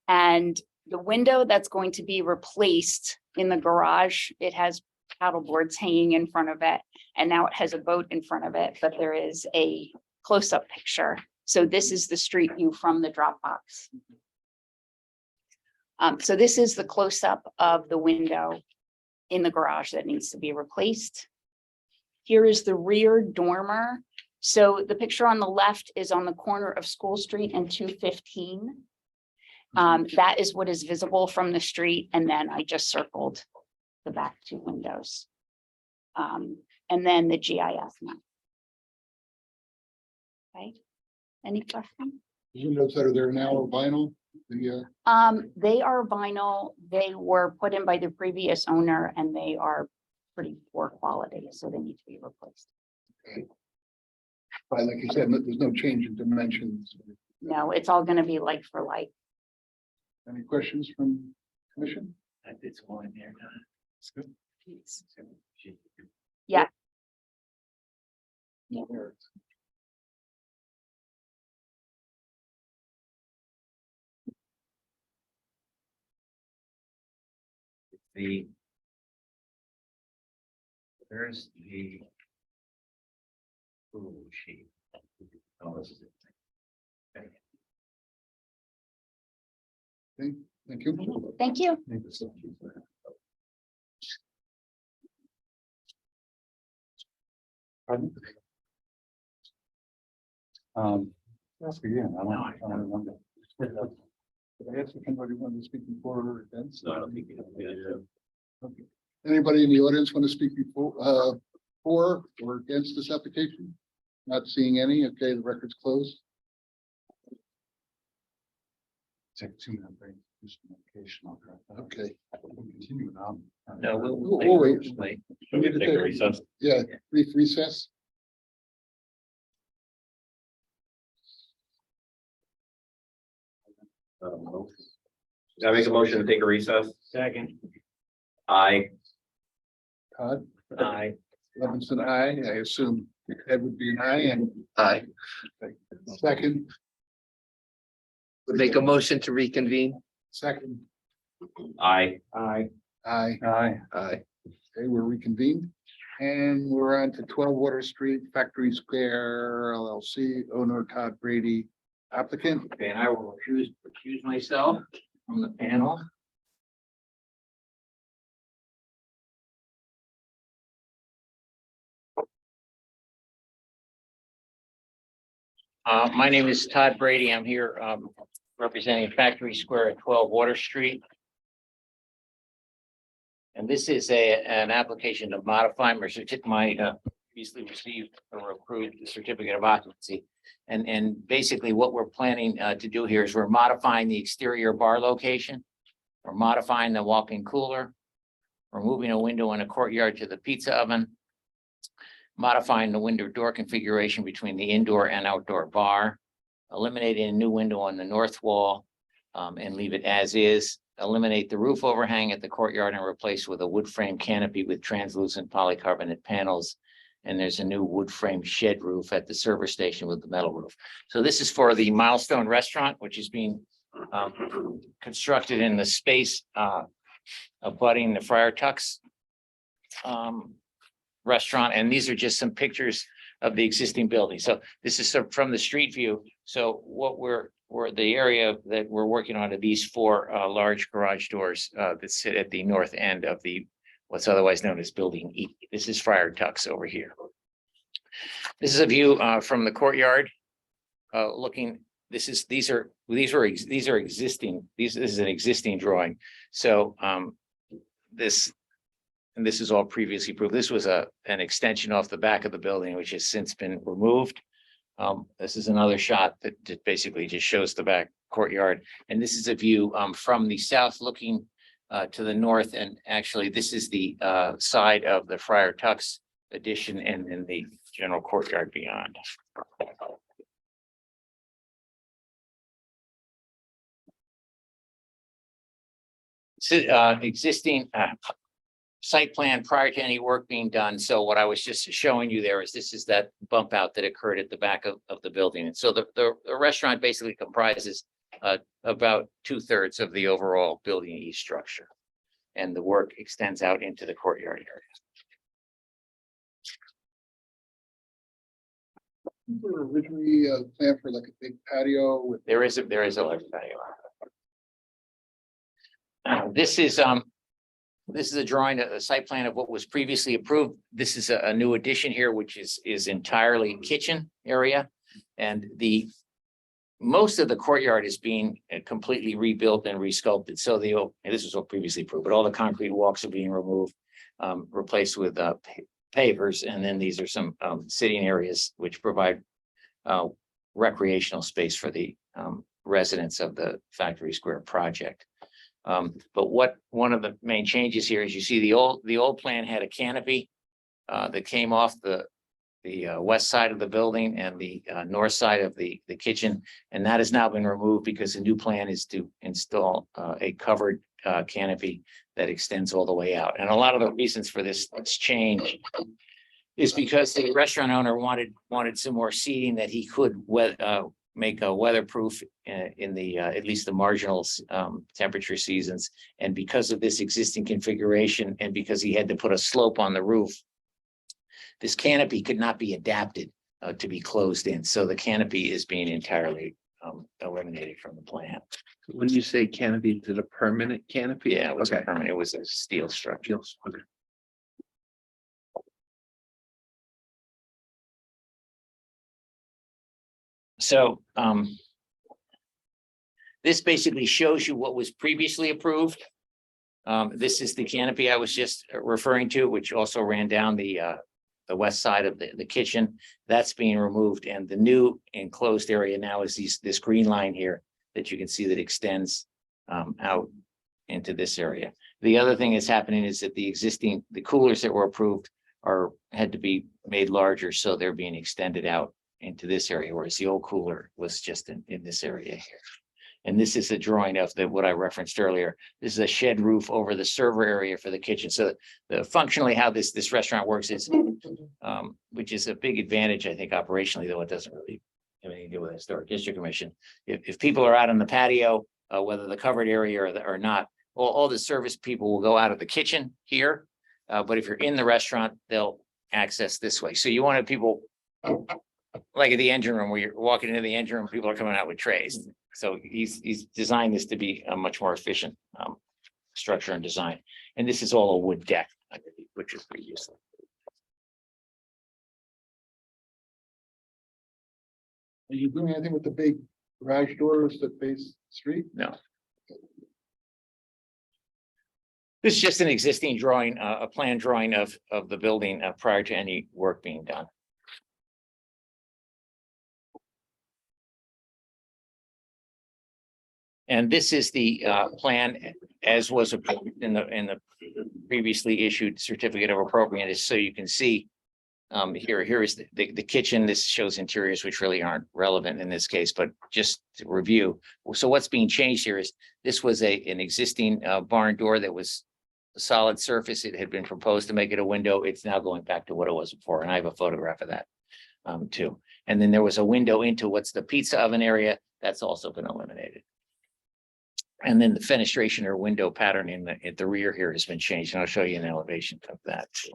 And the window that's going to be replaced in the garage, it has paddle boards hanging in front of it. And now it has a boat in front of it, but there is a close-up picture. So this is the street view from the drop box. So this is the close-up of the window in the garage that needs to be replaced. Here is the rear dormer. So the picture on the left is on the corner of School Street and 215. That is what is visible from the street. And then I just circled the back two windows. And then the GIS map. Okay, any questions? Windows that are there now are vinyl, They are vinyl. They were put in by the previous owner and they are pretty poor quality, so they need to be replaced. like you said, there's no change in dimensions. No, it's all gonna be like for like. Any questions from commission? I did one in there. It's good. Yeah. No, there. The. There's the. Ooh, sheet. Oh, this is it. Okay. Okay, thank you. Thank you. Pardon? Ask again, I don't remember. Did I ask if anybody wanted to speak before or against? No, I don't think. Okay. Anybody in the audience want to speak before, for or against this application? Not seeing any. Okay, the record's closed. Take 2 minute break. do some medication, Okay. We'll continue now. No, we'll. We'll wait. Wait. Should we take a recess? Yeah, brief recess. I make a motion to take a recess? Second. Aye. Todd, Aye. Levinson, aye. I assume Ed would be an aye and Aye. second, Make a motion to reconvene. second, Aye. Aye. aye. Aye. Aye. Okay, we're reconvened. And we're on to 12 Water Street, Factory Square LLC, owner Todd Brady, applicant. Okay, and I will recuse myself from the panel. My name is Todd Brady. I'm here representing Factory Square at 12 Water Street. And this is an application to modify my previously received or approved certificate of occupancy. And basically what we're planning to do here is we're modifying the exterior bar location. We're modifying the walk-in cooler. We're moving a window in a courtyard to the pizza oven. Modifying the window door configuration between the indoor and outdoor bar. Eliminating a new window on the north wall and leave it as is. Eliminate the roof overhang at the courtyard and replace with a wood frame canopy with translucent polycarbonate panels. And there's a new wood frame shed roof at the server station with the metal roof. So this is for the Milestone Restaurant, which is being constructed in the space abutting the Friar Tuck's restaurant. And these are just some pictures of the existing building. So this is from the street view. So what we're the area that we're working on are these 4 large garage doors that sit at the north end of the what's otherwise known as Building E. This is Friar Tuck's over here. This is a view from the courtyard. Looking, this is an existing drawing. So this is all previously approved. This was an extension off the back of the building, which has since been removed. This is another shot that basically just shows the back courtyard. And this is a view from the south looking to the north. And actually, this is the side of the Friar Tuck's addition and then the general courtyard beyond. Existing site plan prior to any work being done. So what I was just showing you there is this is that bump out that occurred at the back of the building. And so the restaurant basically comprises about 2/3 of the overall Building E structure. And the work extends out into the courtyard area. We were originally planned for like a big patio with. There is a large patio. This is a drawing, a site plan of what was previously approved. This is a new addition here, which is entirely kitchen area. And the most of the courtyard is being completely rebuilt and resculpted. So and this was all previously approved, but all the concrete walks are being removed, replaced with pavers. And then these are some sitting areas which provide recreational space for the residents of the Factory Square project. But one of the main changes here is you see the old plan had a canopy that came off the west side of the building and the north side of the kitchen, and that has now been removed because the new plan is to install a covered canopy that extends all the way out. And a lot of the reasons for this change is because the restaurant owner wanted some more seating that he could make a weatherproof in the at least the marginal temperature seasons. And because of this existing configuration, and because he had to put a slope on the roof, this canopy could not be adapted to be closed in. So the canopy is being entirely eliminated from the plan. When you say canopy, is it a permanent canopy? Yeah, it was Okay. permanent. It was a steel structure. Okay. So this basically shows you what was previously approved. This is the canopy I was just referring to, which also ran down the west side of the kitchen. That's being removed, and the new enclosed area now is this green line here that you can see that extends out into this area. The other thing that's happening is that the coolers that were approved had to be made larger, so they're being extended out into this area, whereas the old cooler was just in this area here. And this is a drawing of what I referenced earlier. This is a shed roof over the server area for the kitchen. So functionally how this restaurant works is, which is a big advantage, I think, operationally, though it doesn't really have anything to do with the Historic District Commission. If people are out on the patio, whether the covered area or not, all the service people will go out of the kitchen here. But if you're in the restaurant, they'll access this way. So you wanted people like at the engine room, where you're walking into the engine room, people are coming out with trays. So he's designed this to be a much more efficient structure and design. And this is all a wood deck, which is pretty useful. Are you doing anything with the big garage doors that face the street? No. This is just an existing drawing, a plan drawing of the building prior to any work being done. And this is the plan as was approved in the previously issued certificate of appropriateness. So you can see here is the kitchen. This shows interiors which really aren't relevant in this case, but just to review. So what's being changed here is this was an existing barn door that was a solid surface. It had been proposed to make it a window. It's now going back to what it was before. And I have a photograph of that too. And then there was a window into what's the pizza oven area. That's also been eliminated. And then the fenestration or window pattern at the rear here has been changed, and I'll show you an elevation of that too.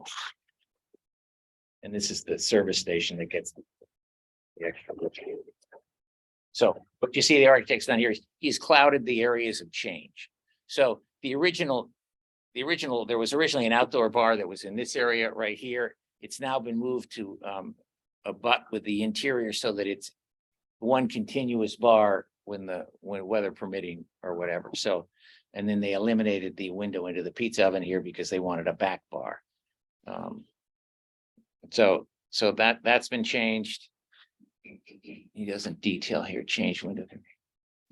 And this is the service station that gets the extra. So what you see the architect's done here is he's clouded the areas of change. So there was originally an outdoor bar that was in this area right here. It's now been moved to a butt with the interior so that it's one continuous bar when weather permitting or whatever. So, and then they eliminated the window into the pizza oven here because they wanted a back bar. So that's been changed. He doesn't detail here, change window.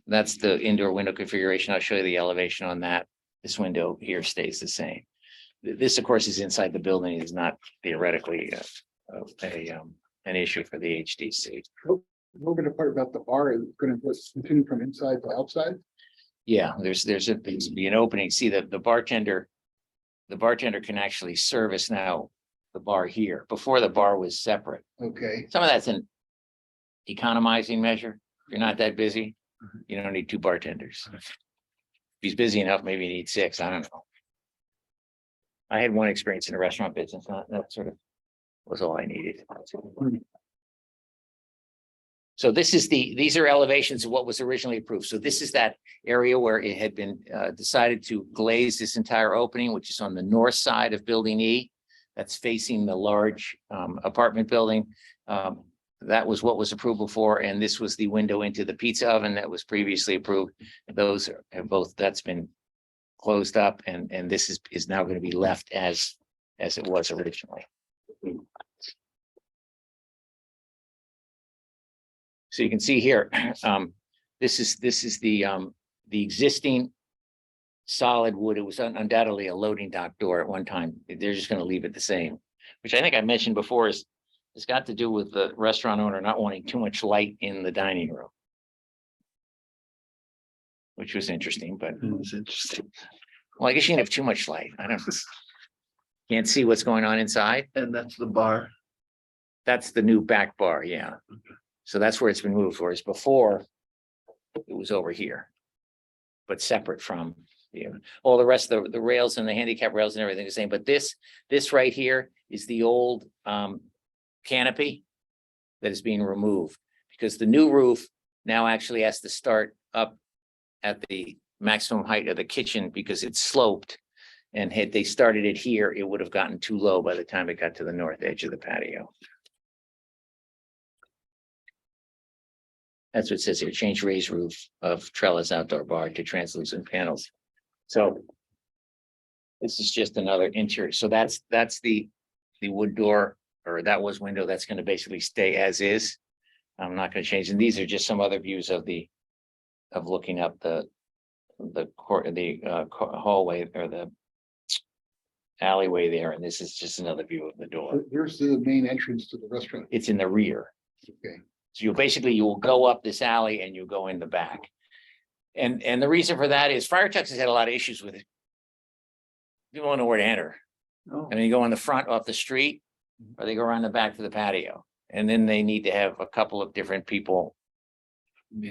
That's the indoor window configuration. I'll show you the elevation on that. This window here stays the same. This, of course, is inside the building. It is not theoretically an issue for the HDC. Moving the part about the bar is going to continue from inside to outside. Yeah, there's be an opening. See that the bartender can actually service now the bar here. Before the bar was separate. Okay. Some of that's an economizing measure. If you're not that busy, you don't need two bartenders. If he's busy enough, maybe you need six. I don't know. I had one experience in the restaurant business. That sort of was all I needed. So these are elevations of what was originally approved. So this is that area where it had been decided to glaze this entire opening, which is on the north side of Building E. That's facing the large apartment building. The that was what was approved before, and this was the window into the pizza oven that was previously approved. Those are both, that's been closed up, and this is now going to be left as it was originally. So you can see here, this is the existing solid wood. It was undoubtedly a loading dock door at one time. They're just going to leave it the same, which I think I mentioned before is it's got to do with the restaurant owner not wanting too much light in the dining room. Which was interesting, but It was interesting. well, I guess you can have too much light. I don't. Can't see what's going on inside. And that's the bar. That's the new back bar, yeah. So that's where it's been moved, whereas before it was over here. But separate from all the rest of the rails and the handicap rails and everything the same. But this right here is the old canopy that is being removed because the new roof now actually has to start up at the maximum height of the kitchen because it's sloped. And had they started it here, it would have gotten too low by the time it got to the north edge of the patio. That's what it says here, change raised roof of trellis outdoor bar to translucent panels. So this is just another interior. So that's the wood door, or that was window that's going to basically stay as is. I'm not going to change. And these are just some other views of looking up the hallway or the alleyway there. And this is just another view of the door. Here's the main entrance to the restaurant. It's in the rear. Okay. So you will go up this alley and you go in the back. And the reason for that is Friar Tuck's has had a lot of issues with it. People don't know where to enter. Oh. I mean, you go on the front off the street, or they go around the back to the patio. And then they need to have a couple of different people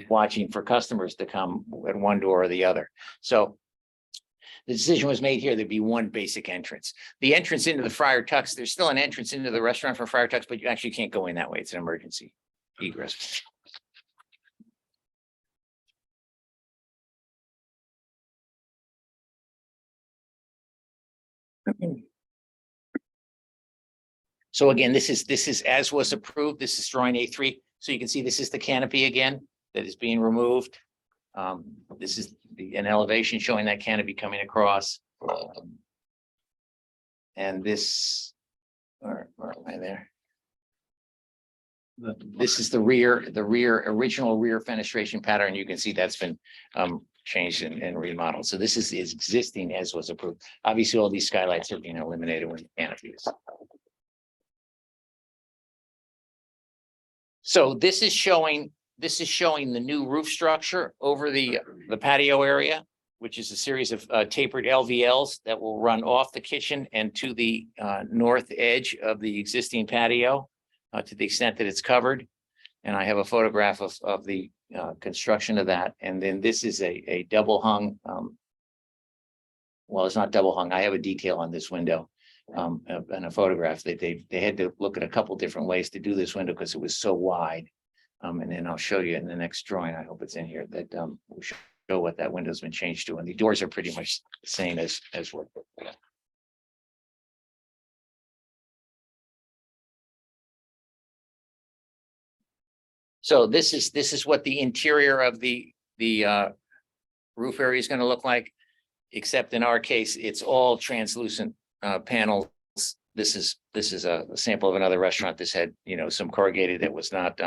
watching for customers to come at one door or the other. So the decision was made here, there'd be one basic entrance. The entrance into the Friar Tuck's, there's still an entrance into the restaurant for Friar Tuck's, but you actually can't go in that way. It's an emergency egress. So again, this is as was approved. This is drawing A3. So you can see this is the canopy again that is being removed. This is an elevation showing that canopy coming across. And this, where am I there? This is the original rear fenestration pattern. You can see that's been changed and remodeled. So this is existing as was approved. Obviously, all these skylights are being eliminated when the canopy is. So this is showing the new roof structure over the patio area, which is a series of tapered LVLs that will run off the kitchen and to the north edge of the existing patio to the extent that it's covered. And I have a photograph of the construction of that. And then this is a double hung. Well, it's not double hung. I have a detail on this window and a photograph that they had to look at a couple different ways to do this window because it was so wide. And then I'll show you in the next drawing. I hope it's in here that will show what that window's been changed to. And the doors are pretty much the same as what. So this is what the interior of the roof area is going to look like, except in our case, it's all translucent panels. This is a sample of another restaurant. This had, some corrugated that was not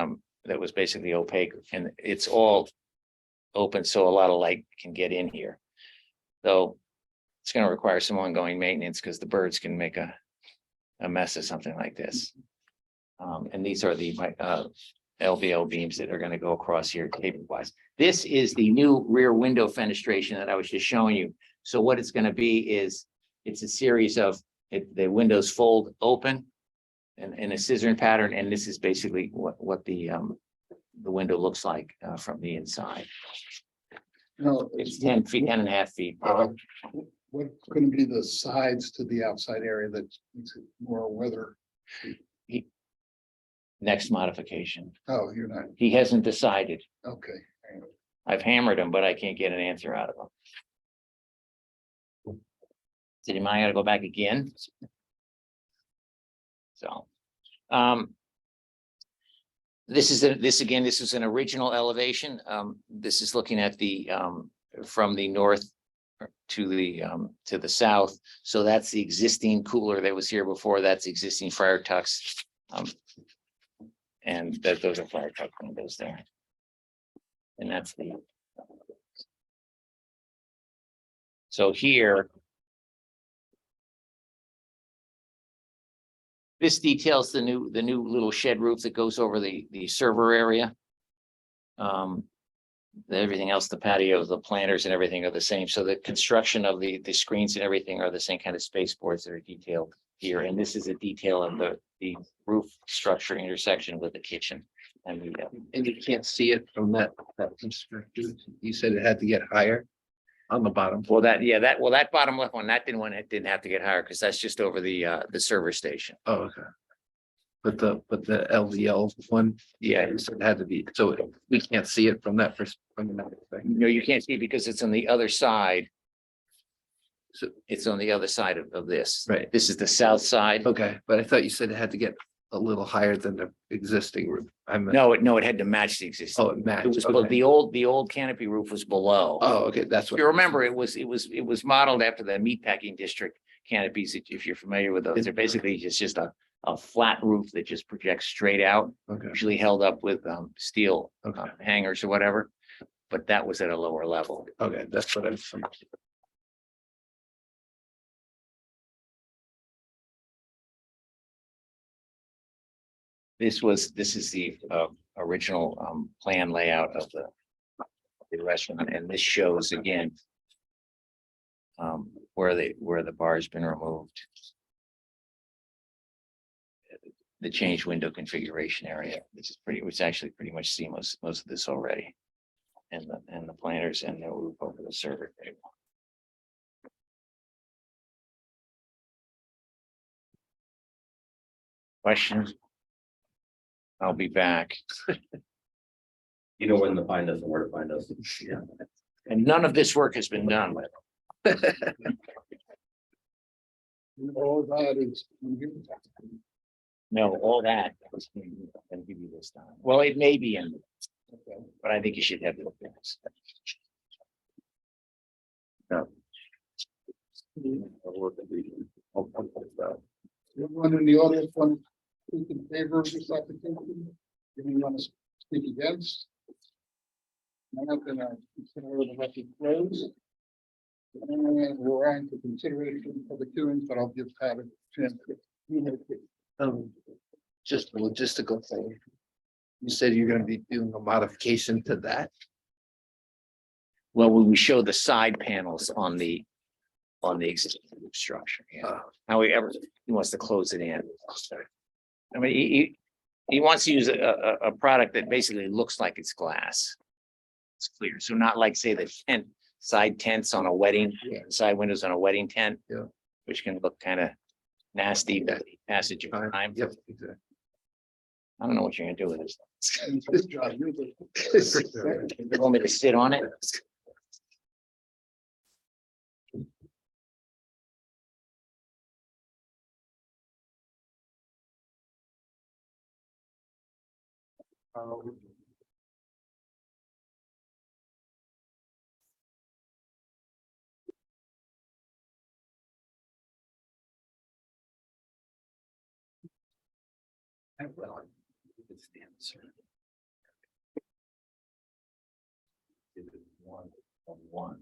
that was basically opaque, and it's all open, so a lot of light can get in here. Though it's going to require some ongoing maintenance because the birds can make a mess of something like this. And these are the LVL beams that are going to go across here taper wise. This is the new rear window fenestration that I was just showing you. So what it's going to be is it's a series of the windows fold open in a scissoring pattern, and this is basically what the window looks like from the inside. It's 10 feet, 10.5 feet. What's going to be the sides to the outside area that makes it more weather? Next modification. Oh, you're not, He hasn't decided. okay. I've hammered him, but I can't get an answer out of him. Did he mind I gotta go back again? So, This is, this is an original elevation. This is looking at the, from the north to the south. So that's the existing cooler that was here before. That's existing Friar Tuck's. And those are Friar Tuck windows there. And that's the. So here. This details the new little shed roof that goes over the server area. Everything else, the patios, the planters and everything are the same. So the construction of the screens and everything are the same kind of spaceboards that are detailed here. And this is a detail of the roof structure intersection with the kitchen. And the, And you can't see it from that perspective. You said it had to get higher on the bottom. well, that bottom left one, that didn't have to get higher because that's just over the server station. Oh, okay. But the LVL one, Yeah, you said it had to be, so we can't see it from that from that thing. no, you can't see because it's on the other side. So- It's on the other side of this. Right. This is the south side. Okay, but I thought you said it had to get a little higher than the existing roof. No, it had to match the existing. Oh, it matched. It was, Okay. the old canopy roof was below. Oh, okay, that's If what. you remember, it was modeled after the meatpacking district canopies, if you're familiar with those. They're basically just a flat roof that just projects straight out, Okay, usually held up with steel okay, hangers or whatever. But that was at a lower level. okay, that's what I'm. This is the original plan layout of the restaurant, and this shows again where the bar's been removed. The change window configuration area, which actually pretty much see most of this already. And the planters and the roof over the server table. Questions? I'll be back. You know when to find us and where to find us. Yeah. And none of this work has been done. All that is. No, all that. I'll give you this time. Well, it may be in, but I think you should have it. No. Everyone in the audience want to speak in favor of this application? Anyone want to speak against? I'm not gonna consider the record closed. And we're on to consideration of the hearings, but I'll give Pat a chance. Just a logistical thing. You said you're gonna be doing a modification to that? Well, we show the side panels on the existing structure. Yeah. However, he wants to close it in. I mean, he wants to use a product that basically looks like it's glass. It's clear. So not like, say, the side tents on a wedding, side windows on a wedding tent. Yeah. Which can look kind of nasty, the passage of time. Yep, exactly. I don't know what you're gonna do with this. Good job. You're the- You want me to sit on it? Well, it's the answer. One on one.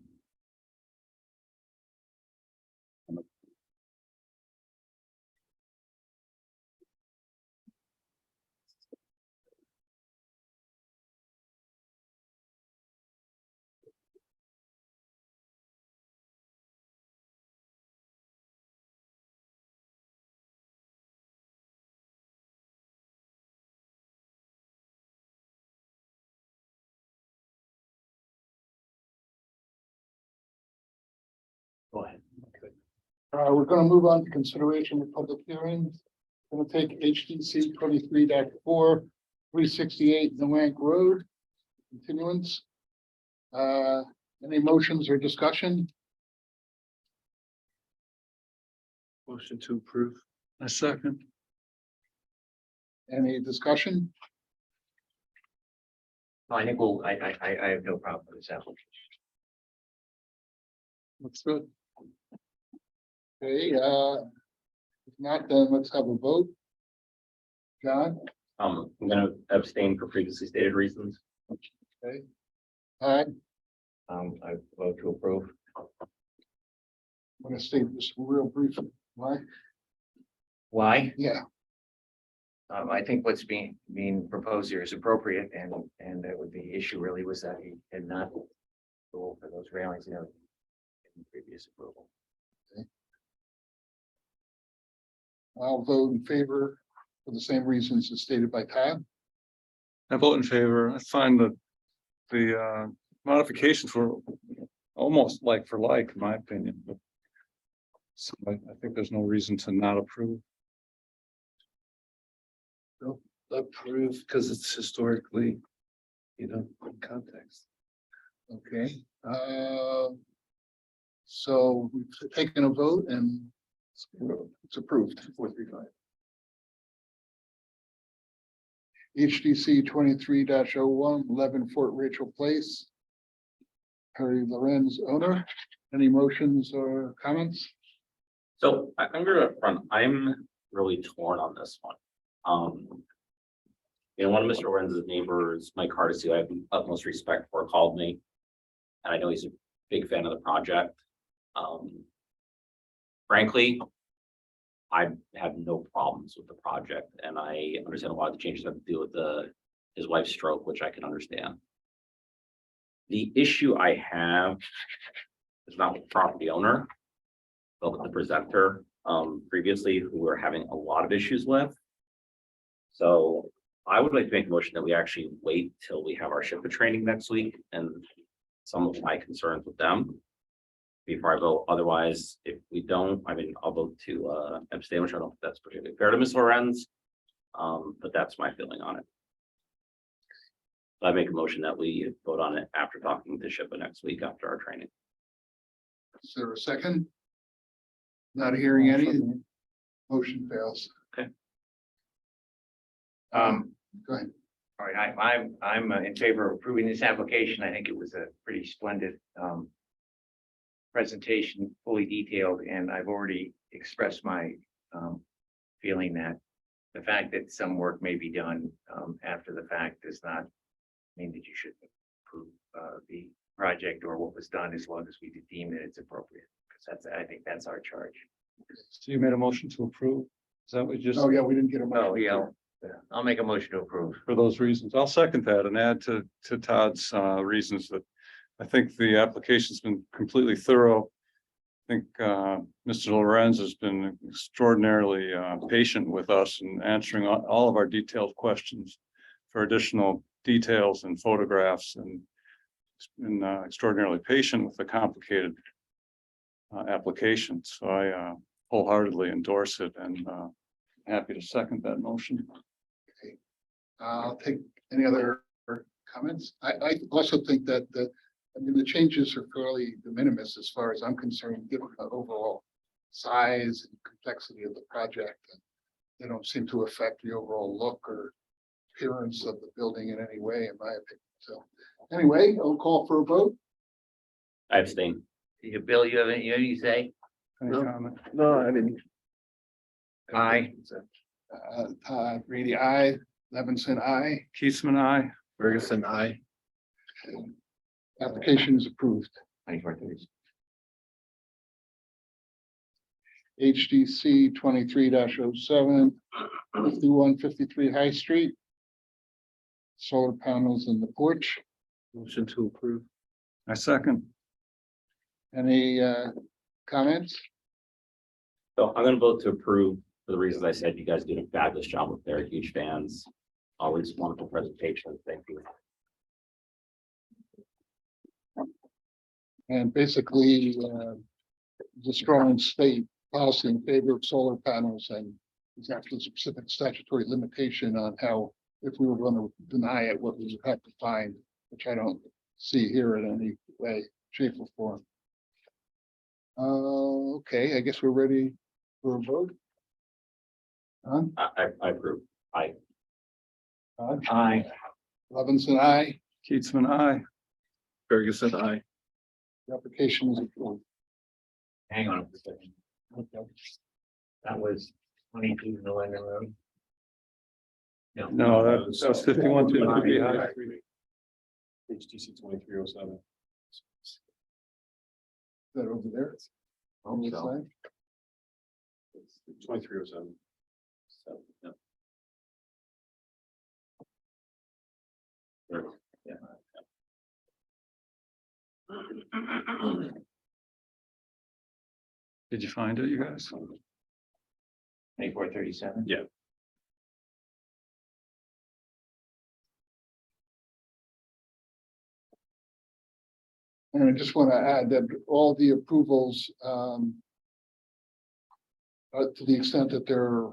Go ahead. We're gonna move on to consideration of public hearings. Gonna take HTC 23-4, 368 Noank Road. Continuance. Any motions or discussion? Motion to approve. A second. Any discussion? I think I have no problem with this application. Looks good. Okay, if not, then let's have a vote. John, I'm gonna abstain for previously stated reasons. I I vote to approve. want to state this real briefly. Why? Why? Yeah, I think what's being proposed here is appropriate, and that would the issue really was that he had not go for those railings, in previous approval. I'll vote in favor for the same reasons as stated by Todd. I vote in favor. I find that the modifications were almost like for like, in my opinion, but. So I think there's no reason to not approve. Approve because it's historically, in context. Okay, so we've taken a vote and it's approved. 435. HDC 23-01, 11 Fort Rachel Place. Perry Lorenz, owner. Any motions or comments? So I'm gonna up front, I'm really torn on this one. One of Mr. Lorenz's neighbors, Mike Hardesty, I have the utmost respect for, called me. And I know he's a big fan of the project. Frankly, I have no problems with the project, and I understand a lot of the changes have to do with his wife's stroke, which I can understand. The issue I have is not with the property owner, but with the presenter previously, who we're having a lot of issues with. So I would like to make a motion that we actually wait till we have our SHPA training next week and some of my concerns with them before I vote. Otherwise, if we don't, I'll vote to abstain, which I don't think that's particularly fair to Ms. Lorenz. But that's my feeling on it. So I make a motion that we vote on it after talking to SHPA next week after our training. Is there a second? Not hearing any. Motion fails. Okay. Go ahead. All right, I'm in favor of approving this application. I think it was a pretty splendid presentation, fully detailed, and I've already expressed my feeling that the fact that some work may be done after the fact does not mean that you should approve the project or what was done, as long as we deem that it's appropriate. Because I think that's our charge. So you made a motion to approve? Is that what you just? Oh, yeah, we didn't get a motion. Oh, yeah. I'll make a motion to approve. For those reasons, I'll second that and add to Todd's reasons that I think the application's been completely thorough. I think Mr. Lorenz has been extraordinarily patient with us in answering all of our detailed questions for additional details and photographs, and been extraordinarily patient with the complicated application. So I wholeheartedly endorse it, and happy to second that motion. I'll take any other comments. I also think that the changes are fairly de minimis as far as I'm concerned, given the overall size and complexity of the project. And they don't seem to affect the overall look or appearance of the building in any way, in my opinion. So anyway, I'll call for a vote. I abstain. Bill, you have any say? Any No. comment? No, I mean. Aye. Todd Reedy, aye. Levinson, aye. Keithman, aye. Ferguson, aye. Application is approved. HDC 23-07, 5153 High Street. Solar panels in the porch. Motion to approve. I second. Any comments? So I'm gonna vote to approve for the reasons I said. You guys did a fabulous job with their huge fans. Always wonderful presentation. Thank you. And basically, the strong state policy in favor of solar panels, and there's actually specific statutory limitation on how, if we were going to deny it, what we would have to find, which I don't see here in any way, shape, or form. Okay, I guess we're ready for a vote. I approve. Aye. Todd? Aye. Levinson, aye. Keatsman, aye. Ferguson, I. The application is approved. Hang on a second. Okay. That was 22 Millennium Road. No, that was 51 to High Street. HTC 2307. Is that over there? On the side? 2307. Did you find it, you guys? 2437. Yeah. And I just want to add that all the approvals, to the extent that they're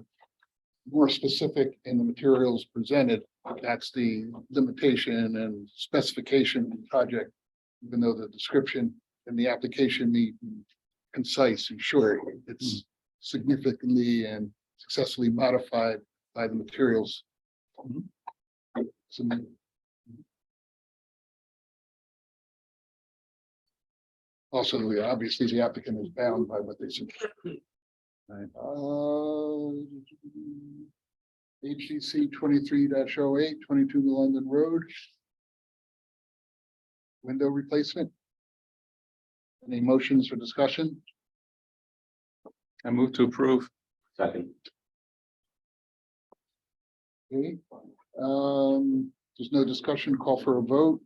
more specific in the materials presented, that's the limitation and specification of the project. Even though the description and the application be concise and short, it's significantly and successfully modified by the materials. So, also, obviously, the applicant is bound by what they said. HDC 23-08, 22 New London Road. Window replacement. Any motions for discussion? I move to approve. Second. Okay, there's no discussion, call for a vote.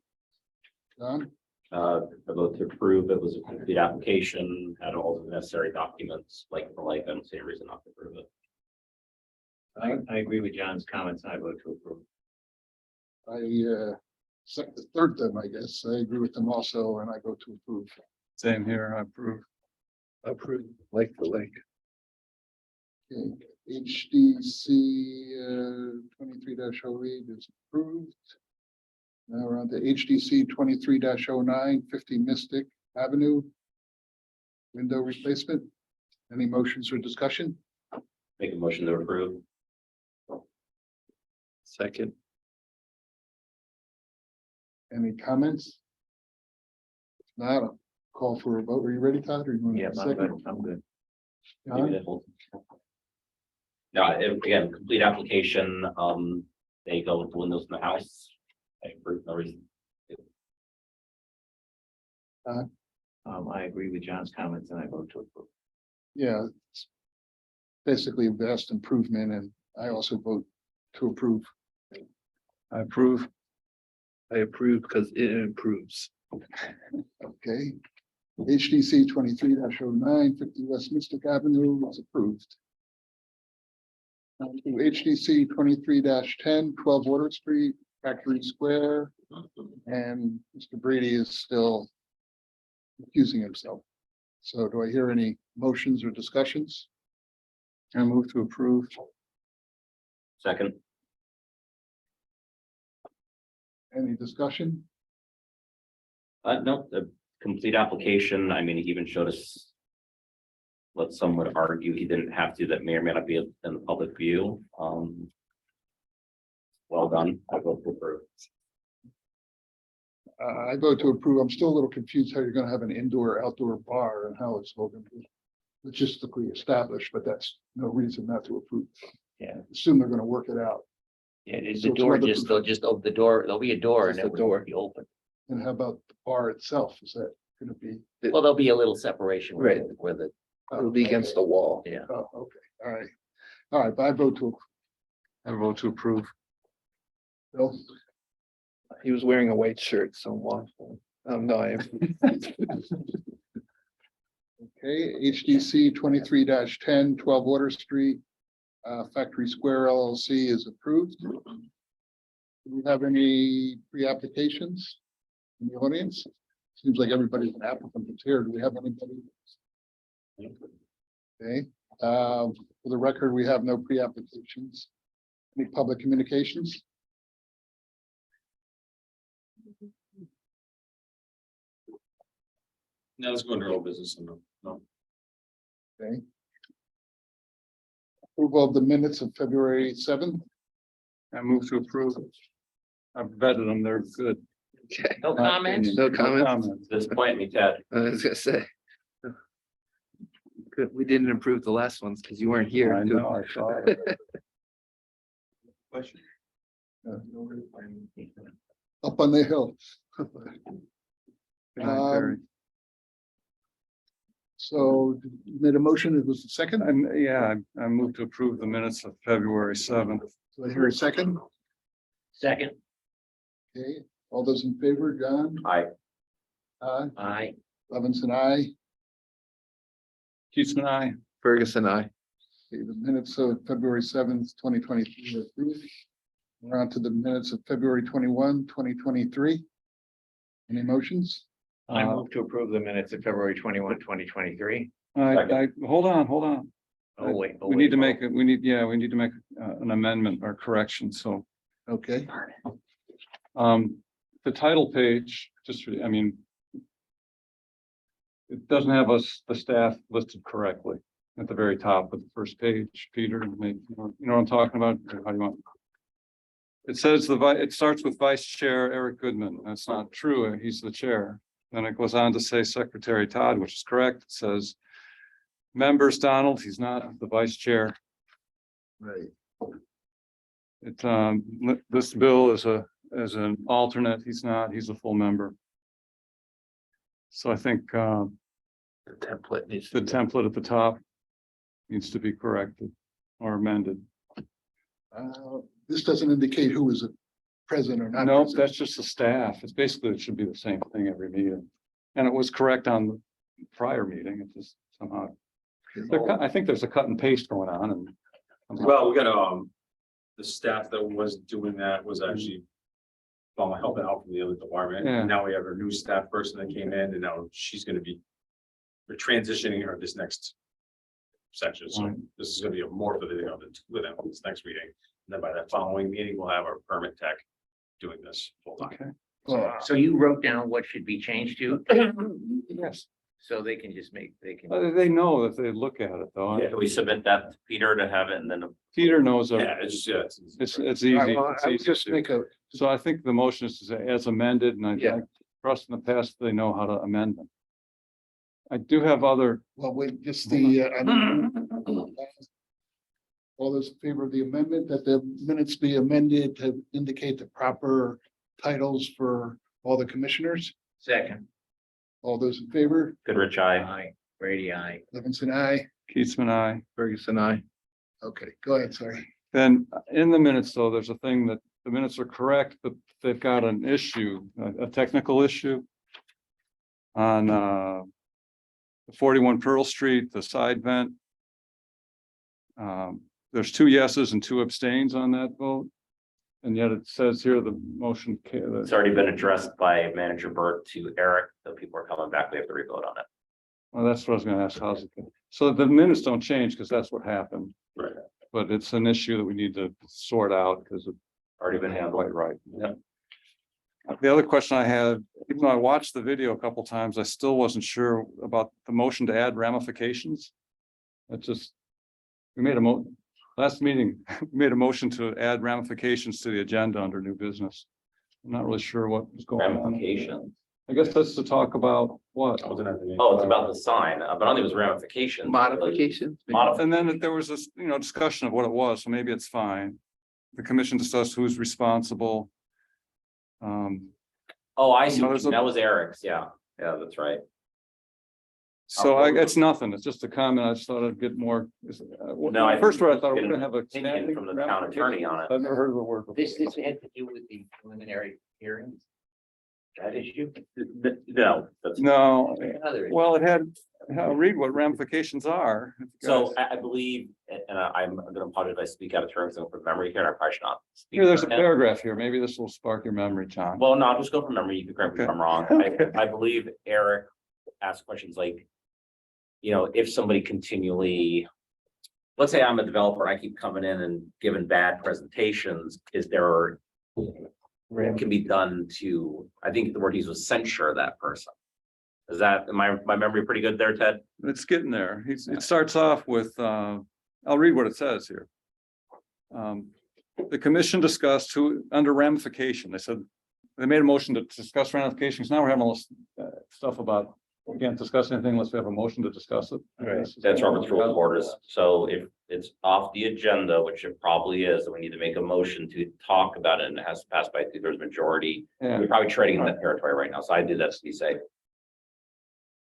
John, I vote to approve. It was a complete application, had all the necessary documents, like for like, I don't see a reason not to approve it. I agree with John's comments. I vote to approve. third them, I guess. I agree with them also, and I go to approve. Same here, I approve. Approved, like the lake. Okay, HDC 23-08 is approved. Now we're on to HDC 23-09, 50 Mystic Avenue. Window replacement. Any motions or discussion? Make a motion to approve. Second, Any comments? If not, I'll call for a vote. Are you ready, Todd? Or you want Yeah, to I'm good. second? I'm good. John? No, again, complete application, they go with the windows in the house. I approve, no reason. I agree with John's comments and I vote to approve. Yeah, it's basically a vast improvement, and I also vote to approve. I approve. I approve because it improves. Okay. HDC 23-09, 50 West Mystic Avenue was approved. On to HDC 23-10, 12 Water Street, Factory Square, and Mr. Brady is still accusing himself. So do I hear any motions or discussions? I move to approve. Second. Any discussion? No, the complete application, I mean, he even showed us what some would argue he didn't have to, that may or may not be in the public view. Well done. I vote to approve. I vote to approve. I'm still a little confused how you're gonna have an indoor-outdoor bar and how it's all gonna be logistically established, but that's no reason not to approve. Yeah. Assume they're gonna work it out. Yeah, So the it's door another- just, they'll just open the door. There'll be a door and Just it a door. will be open. And how about the bar itself? Is that gonna be? Well, there'll be a little separation. Right. Where the, It'll be against the wall. yeah. Oh, okay, all right. All right, but I vote to, I vote to approve. Bill, He was wearing a white shirt, so waffle. No, I am. okay, HDC 23-10, 12 Water Street, Factory Square LLC is approved. Do we have any pre-applications in the audience? Seems like everybody's an applicant that's here. Do we have anybody? Okay, for the record, we have no pre-applications. Any public communications? Now let's go into all business and no. Okay. Approval of the minutes of February 7th. I move to approve. I've vetted them, they're good. Okay, No comments? no comments. Disappoint me, Ted. I was gonna say. Good, we didn't improve the last ones because you weren't here. I know, I saw it. Question. Up on the hill. Good night, Barry. So you made a motion, it was the second, I moved to approve the minutes of February 7th. do I hear a second? Second, Okay, all those in favor, John? Aye. aye. Levinson, aye. Keatsman, aye. Ferguson, I. Okay, the minutes of February 7th, 2023 are approved. We're on to the minutes of February 21, 2023. Any motions? I move to approve the minutes of February 21, 2023. Hold on. Oh, wait. We need to make it, we need to make an amendment or correction, so. Okay, The title page, I mean. It doesn't have the staff listed correctly at the very top of the first page, Peter, you know what I'm talking about? Or how do you want? It says it starts with Vice Chair Eric Goodman. That's not true. He's the chair. Then it goes on to say Secretary Todd, which is correct. It says members Donald, he's not the vice chair. right. This bill is as an alternate. He's not, he's a full member. So I think The template needs. the template at the top needs to be corrected or amended. This doesn't indicate who is present or not. No, present. that's just the staff. It's basically, it should be the same thing every meeting. And it was correct on the prior meeting. It just somehow. I think there's a cut and paste going on and. Well, we got, the staff that was doing that was actually helping out from the other department. Yeah. And now we have a new staff person that came in and now she's gonna be, we're transitioning her this next section. So Right. this is gonna be a more for the, with them this next meeting. And then by that following meeting, we'll have our permit tech doing this full time. Okay. So you wrote down what should be changed to, Yes, so they can just they can. they know if they look at it though. Can we submit that to Peter to have it and then? Peter knows. Yeah, it's just, yeah. It's All right, easy. well, It's I would easy just to- make a, So I think the motion is to say as amended, and I Yeah. trust in the past, they know how to amend them. I do have other, well, wait, just all those in favor of the amendment, that the minutes be amended to indicate the proper titles for all the commissioners? Second, All those in favor? Goodrich, aye. aye. Brady, aye. Levinson, aye. Keatsman, I. Ferguson, I. Okay, go ahead, sorry. Then in the minutes, though, there's a thing that the minutes are correct, but they've got an issue, a technical issue. On 41 Pearl Street, the side vent. There's 2 yeses and 2 abstains on that vote. And yet it says here the motion. It's already been addressed by Manager Burt to Eric, so people are coming back, we have to revote on it. Well, that's what I was gonna ask. How's it? So the minutes don't change because that's what happened. Right. But it's an issue that we need to sort out because it's Already been handled. quite right. Yeah. The other question I had, even though I watched the video a couple times, I still wasn't sure about the motion to add ramifications. It just, we made last meeting, we made a motion to add ramifications to the agenda under new business. I'm not really sure what was going on. Ramifications. I guess that's to talk about what? I wasn't at the meeting. Oh, it's about the sign, but I don't think it was ramifications. Modifications. And then there was this, discussion of what it was, so maybe it's fine. The commission discussed who's responsible. Oh, I see. No, what there's you mean. a- That was Eric's. Yeah, that's right. So it's nothing, it's just a comment, I just thought I'd get more. No, I First, I thought we get were an gonna have a. opinion from the town attorney on it. I've never heard of the word. before. This had to do with the preliminary hearings. That issue. No, that's, No, Another issue. well, it had, I'll read what ramifications are. so I believe, and I'm gonna apologize if I speak out of turn, so from memory here, and I probably should not. speak Here, there's a for him. paragraph here, maybe this will spark your memory, John. Well, no, I'll just go from memory. You can correct me if Okay. I'm wrong. I believe Eric asked questions like, if somebody continually, let's say I'm a developer, I keep coming in and giving bad presentations, is there what can be done to, I think the word he used was censure that person. Is that, my memory pretty good there, Ted? It's getting there. It starts off with, I'll read what it says here. The commission discussed under ramification, they said, they made a motion to discuss ramifications. Now we're having all this stuff about, we can't discuss anything unless we have a motion to discuss it. That's Robert's Rule of Orders. So if it's off the agenda, which it probably is, then we need to make a motion to talk about it and it has to pass by a 2/3 majority. Yeah. We're probably treading in that territory right now. So I do that to be safe.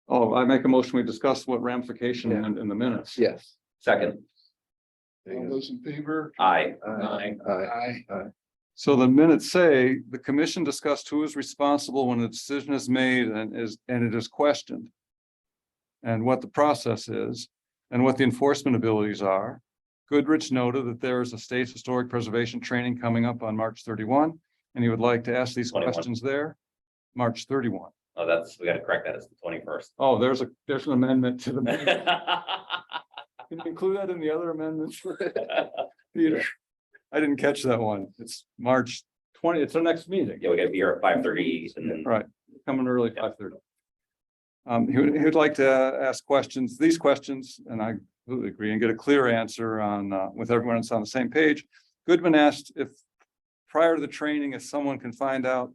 Oh, I make a motion, we discuss what ramification Yeah. in the minutes. Yes. Second, All those in favor? aye. Aye. So the minutes say the commission discussed who is responsible when a decision is made and it is questioned. And what the process is and what the enforcement abilities are. Goodrich noted that there is a state historic preservation training coming up on March 31, and he would like to ask these 21. questions there. March 31. Oh, we gotta correct that. It's the 21st. Oh, there's an amendment to the. minute. Can you include that in the other amendments? Peter, I didn't catch that one. It's March 20, it's our next meeting. Yeah, we gotta be here at 5:30 and then. Right, coming early, 5:30. He would like to ask these questions, and I completely agree, and get a clear answer on, with everyone that's on the same page. Goodman asked if prior to the training, if someone can find out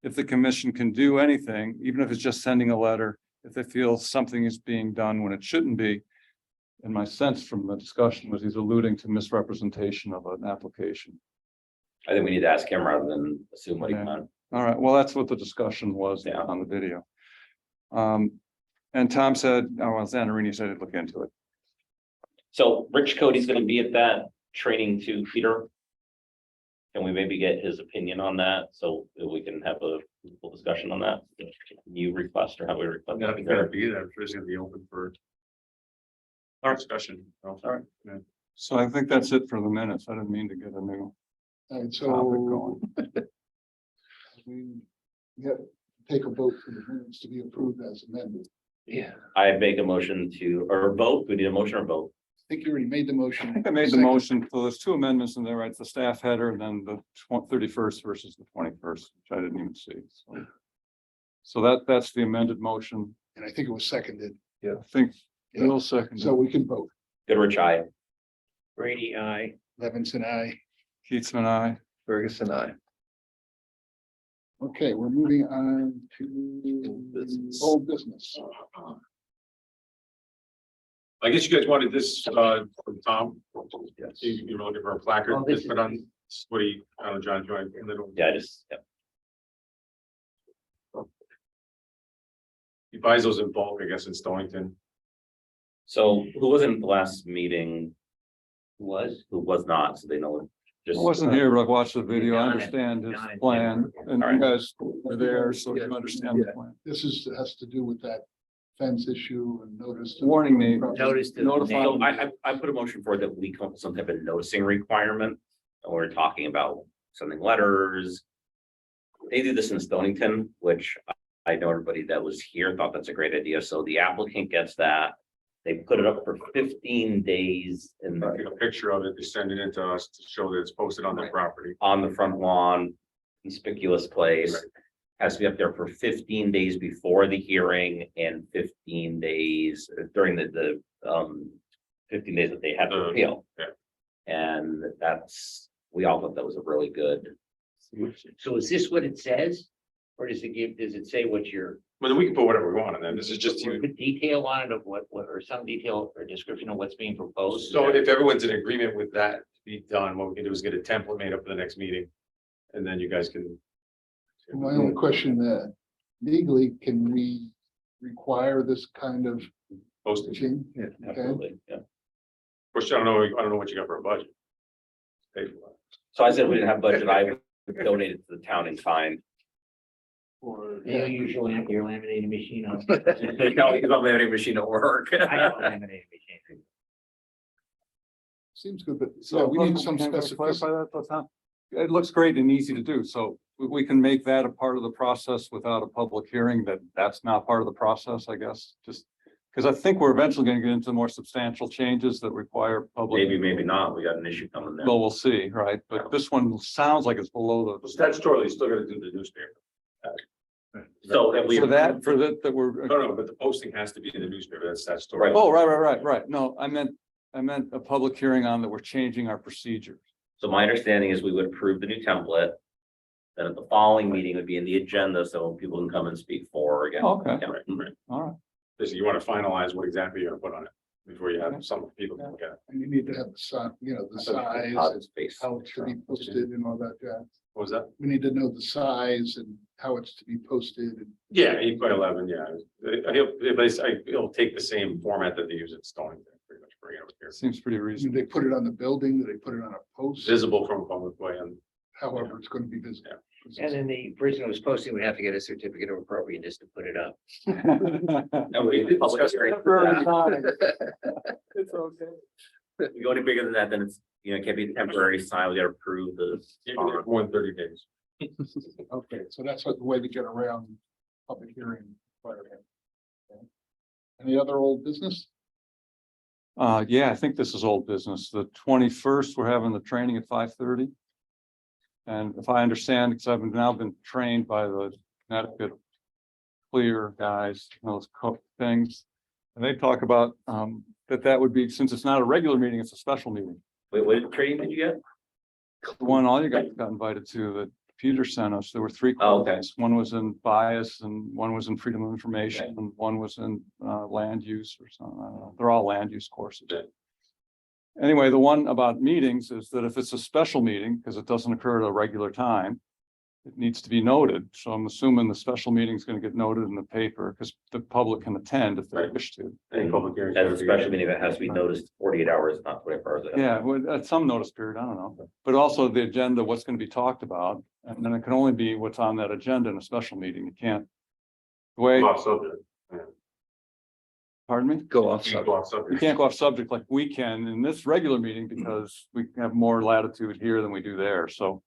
if the commission can do anything, even if it's just sending a letter, if they feel something is being done when it shouldn't be. And my sense from the discussion was he's alluding to misrepresentation of an application. I think we need to ask him rather than assume what he Yeah. meant. All right, well, that's what the discussion was Yeah. on the video. And Tom said, Zanarini said he'd look into it. So Rich Cody's gonna be at that training too, Peter. Can we maybe get his opinion on that? So that we can have a full discussion on that? Can you request or have we request? Yeah, it's gonna be there. It's gonna be open for our discussion. All right. So I think that's it for the minutes. I didn't mean to get a new All right, topic so going. we have to take a vote for the minutes to be approved as amended. Yeah. I make a motion or vote. We need a motion or vote. I think you already made the I motion. think I made the Second. motion. So there's two amendments in there, right? The staff header and then the 31st versus the 21st, which I didn't even see. So that's the amended motion. And I think it was seconded, I think Bill seconded. so we can vote. Goodrich, aye. Brady, aye. Levinson, aye. Keatsman, aye. Ferguson, I. Okay, we're moving on to business. old business. I guess you guys wanted this from Tom. Yes. You were looking for a placard, Oh, this just put on, what do you, I don't know, John, join a little. Yeah, yeah. He buys those in bulk, I guess, in Stonington. So who was in the last meeting? Who was? Who was not, so they know. I Just wasn't here, but I've watched the video. I Done it. understand his Done it. plan and All you right. guys were there, so you understand the plan. This has to do with that fence issue and notice. Warning me. Notice to the Notify neighbor. So I put a motion for that we come up with some type of noticing requirement. And we're talking about sending letters. They do this in Stonington, which I know everybody that was here thought that's a great idea. So the applicant gets that. They put it up for 15 days in Take a picture of it, they send it in to us to show that it's posted on the property. on the front lawn, conspicuous place. Has to be up there for 15 days before the hearing and 15 daes during the 15 days that they have to appeal. Yeah. And we all thought that was a really good. So is this what it says? Or does it say what you're, But then we can put whatever we want, and then this is just you. put detail on it of what, or some detail or description of what's being proposed? So if everyone's in agreement with that to be done, what we can do is get a template made up for the next meeting. And then you guys can. My only question, legally, can we require this kind of Post it. thing? Absolutely, yeah. Which I don't know what you got for a budget. Pay for that. So I said we didn't have budget. I donated to the town in kind. Or, You use your laminating machine on. No, because I'm having a machine at work. I have a laminating machine. seems good, but So yeah, we need some can I clarify specificity. that, though, Tom? It looks great and easy to do, so we can make that a part of the process without a public hearing, that's not part of the process, I guess, just. Because I think we're eventually gonna get into more substantial changes that require public. Maybe not. We got an issue coming there. Well, we'll see, right? But this one sounds like it's below the. Statutorily, you still gotta do the newspaper. So if we. For that we're. No, but the posting has to be in the newspaper, that's statutory. Oh, right. No, I meant a public hearing on that we're changing our procedures. So my understanding is we would approve the new template. Then at the following meeting would be in the agenda, so people can come and speak for or against. Okay. Yeah. Right. All right. So you want to finalize what exactly you're gonna put on it before you have some people can look at it. And you need to have the size, the size, Positive and space. how it's to be posted and all that jazz. What was that? We need to know the size and how it's to be posted and. Yeah, 8x11, yeah. It'll take the same format that they use at Stony, pretty much bring it over here. Seems pretty Do reasonable. they put it on the building? Do they put it on a post? Visible from a public way and However, it's going to be visible. And then the person who was posting would have to get a certificate of appropriateness to put it up. No, we did public hearing. It's okay. If you go any bigger than that, then it's, it can't be a temporary sign, we gotta approve the. you can do it more than 30 days. Okay, so that's what the way to get around public hearing. Okay. Any other old business? Yeah, I think this is old business. The 21st, we're having the training at 5:30. And if I understand, because I've now been trained by the Connecticut Clear guys, those things. And they talk about that would be, since it's not a regular meeting, it's a special meeting. Wait, what training did you get? The one all you guys got invited to that Peter sent us, there were three Oh, okay. courses. One was in bias and one was in freedom of information and one was in land use or something. I don't know. They're all land use courses. Anyway, the one about meetings is that if it's a special meeting, because it doesn't occur at a regular time, it needs to be noted. So I'm assuming the special meeting is going to get noted in the paper because the public can attend if they Right. wish to. Any public hearings. As a special meeting, it has to be noticed 48 hours, not 24 hours. Yeah, well, at some notice period, I don't know, but also the agenda, what's going to be talked about, and then it can only be what's on that agenda in a special meeting. You can't. The way, Off subject. pardon me? Go off You subject. go off You subject. can't go off subject like we can in this regular meeting because we have more latitude here than we do there, so.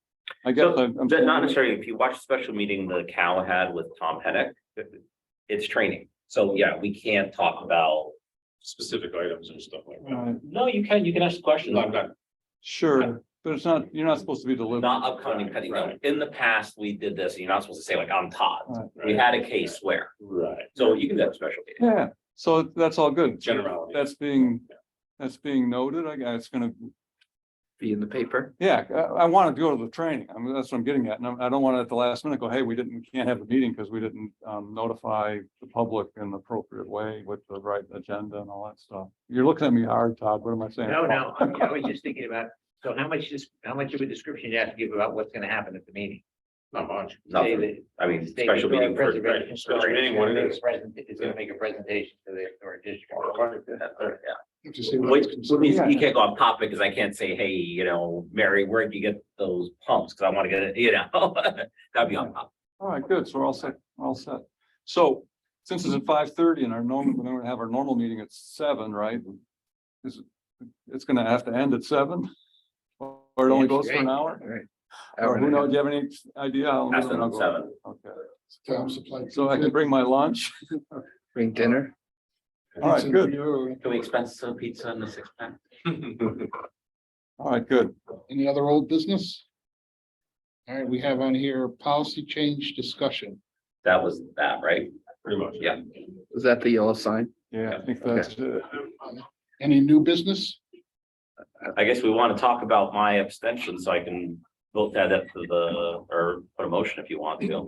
I guess So, I'm. not necessarily, if you watch the special meeting the Cal had with Tom Hennick, it's training. So, yeah, we can't talk about, Specific items and stuff like that. no, you can ask questions. No, I'm not. Sure, but it's not, you're not supposed to be delivering. Not upcoming petty. No. In the past, we did this, and you're not supposed to say like, I'm Todd. Right. We had a case where, Right. so you can have a special meeting. Yeah, so that's all good. Generality. That's being noted. I guess it's gonna, Be in the paper. yeah, I want to go to the training. I mean, that's what I'm getting at. And I don't want to at the last minute go, hey, we can't have a meeting because we didn't notify the public in the appropriate way with the right agenda and all that stuff. You're looking at me hard, Todd. What am I saying? No, I was just thinking about, so how much of a description you have to give about what's gonna happen at the meeting? Not much. Say Nothing. that- I mean, say special the meeting for. preservation special meeting, what it is. Is gonna make a presentation to the historic district. Yeah. Just say Wait, what it's concerned. you can't go off topic because I can't say, hey, Mary, where'd you get those pumps? Because I want to get it, that'd be on top. All right, good. So we're all set, all set. So since it's at 5:30 and we're going to have our normal meeting at 7, right? It's going to have to end at 7? Or it only goes for an hour? All right. Or who knows? Do you have any idea? how long That's it's gonna at go? 7. Okay, Town supply. so I can bring my lunch. Bring dinner. All right, good. Can we expense some pizza in the 6-pack? All right, good. Any other old business? All right, we have on here policy change discussion. That was that, right? Pretty much. Yeah. Was that the yellow sign? Yeah, I think that's it. Any new business? I guess we want to talk about my abstention so I can vote that up to or put a motion if you want to.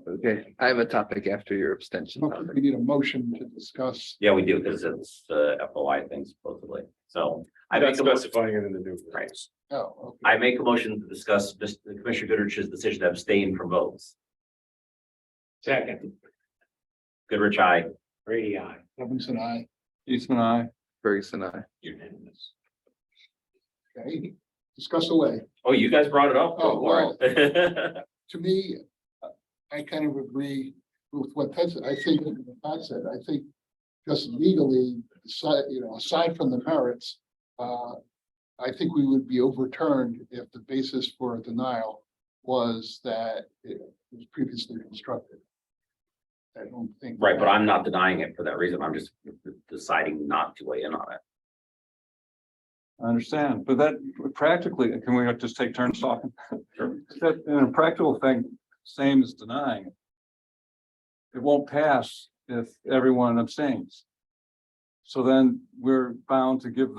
Okay, I have a topic after your abstention. We need a motion to discuss. Yeah, we do, because it's the FOI thing supposedly. So I I'm make not a motion, specifying it in the new. Right. Oh, okay. I make a motion to discuss Commissioner Goodrich's decision to abstain from votes. Second, Goodrich, aye. Brady, aye. Robinson, I. Eastman, I. Ferguson, I. Unanimous. Okay, discuss away. Oh, you guys brought it up? Oh, Warren. To me, I kind of agree with what Ted said. I think, what Pat said, I think just legally, aside from the merits, I think we would be overturned if the basis for denial was that it was previously constructed. I don't think. Right, but I'm not denying it for that reason. I'm just deciding not to weigh in on it. I understand, but that practically, can we just take turns talking? That in a practical thing, same as denying it. It won't pass if everyone abstains. So then we're bound to give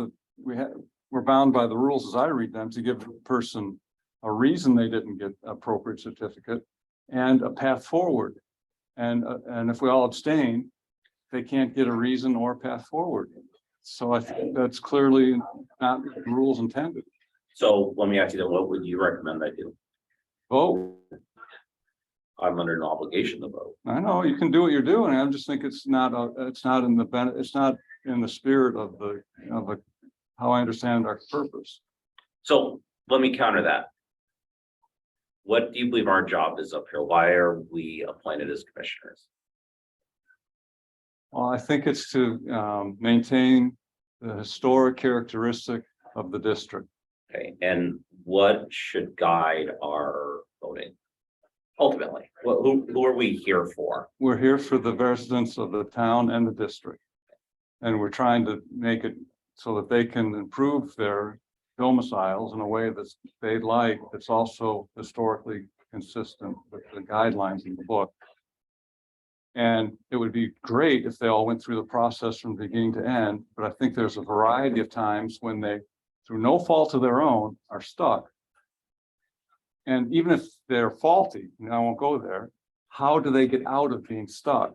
we're bound by the rules as I read them to give the person a reason they didn't get appropriate certificate, and a path forward. And if we all abstain, they can't get a reason or a path forward. So I think that's clearly not the rules intended. So let me ask you that, what would you recommend I do? Vote. I'm under an obligation to vote. I know you can do what you're doing. I just think it's not in the spirit of how I understand our purpose. So let me counter that. What do you believe our job is up here? Why are we appointed as commissioners? Well, I think it's to maintain the historic characteristic of the district. Okay, and what should guide our voting? Ultimately, who are we here for? We're here for the residents of the town and the district. And we're trying to make it so that they can improve their domiciles in a way that they like, that's also historically consistent with the guidelines in the book. And it would be great if they all went through the process from beginning to end, but I think there's a variety of times when they, through no fault of their own, are stuck. And even if they're faulty, and I won't go there, how do they get out of being stuck?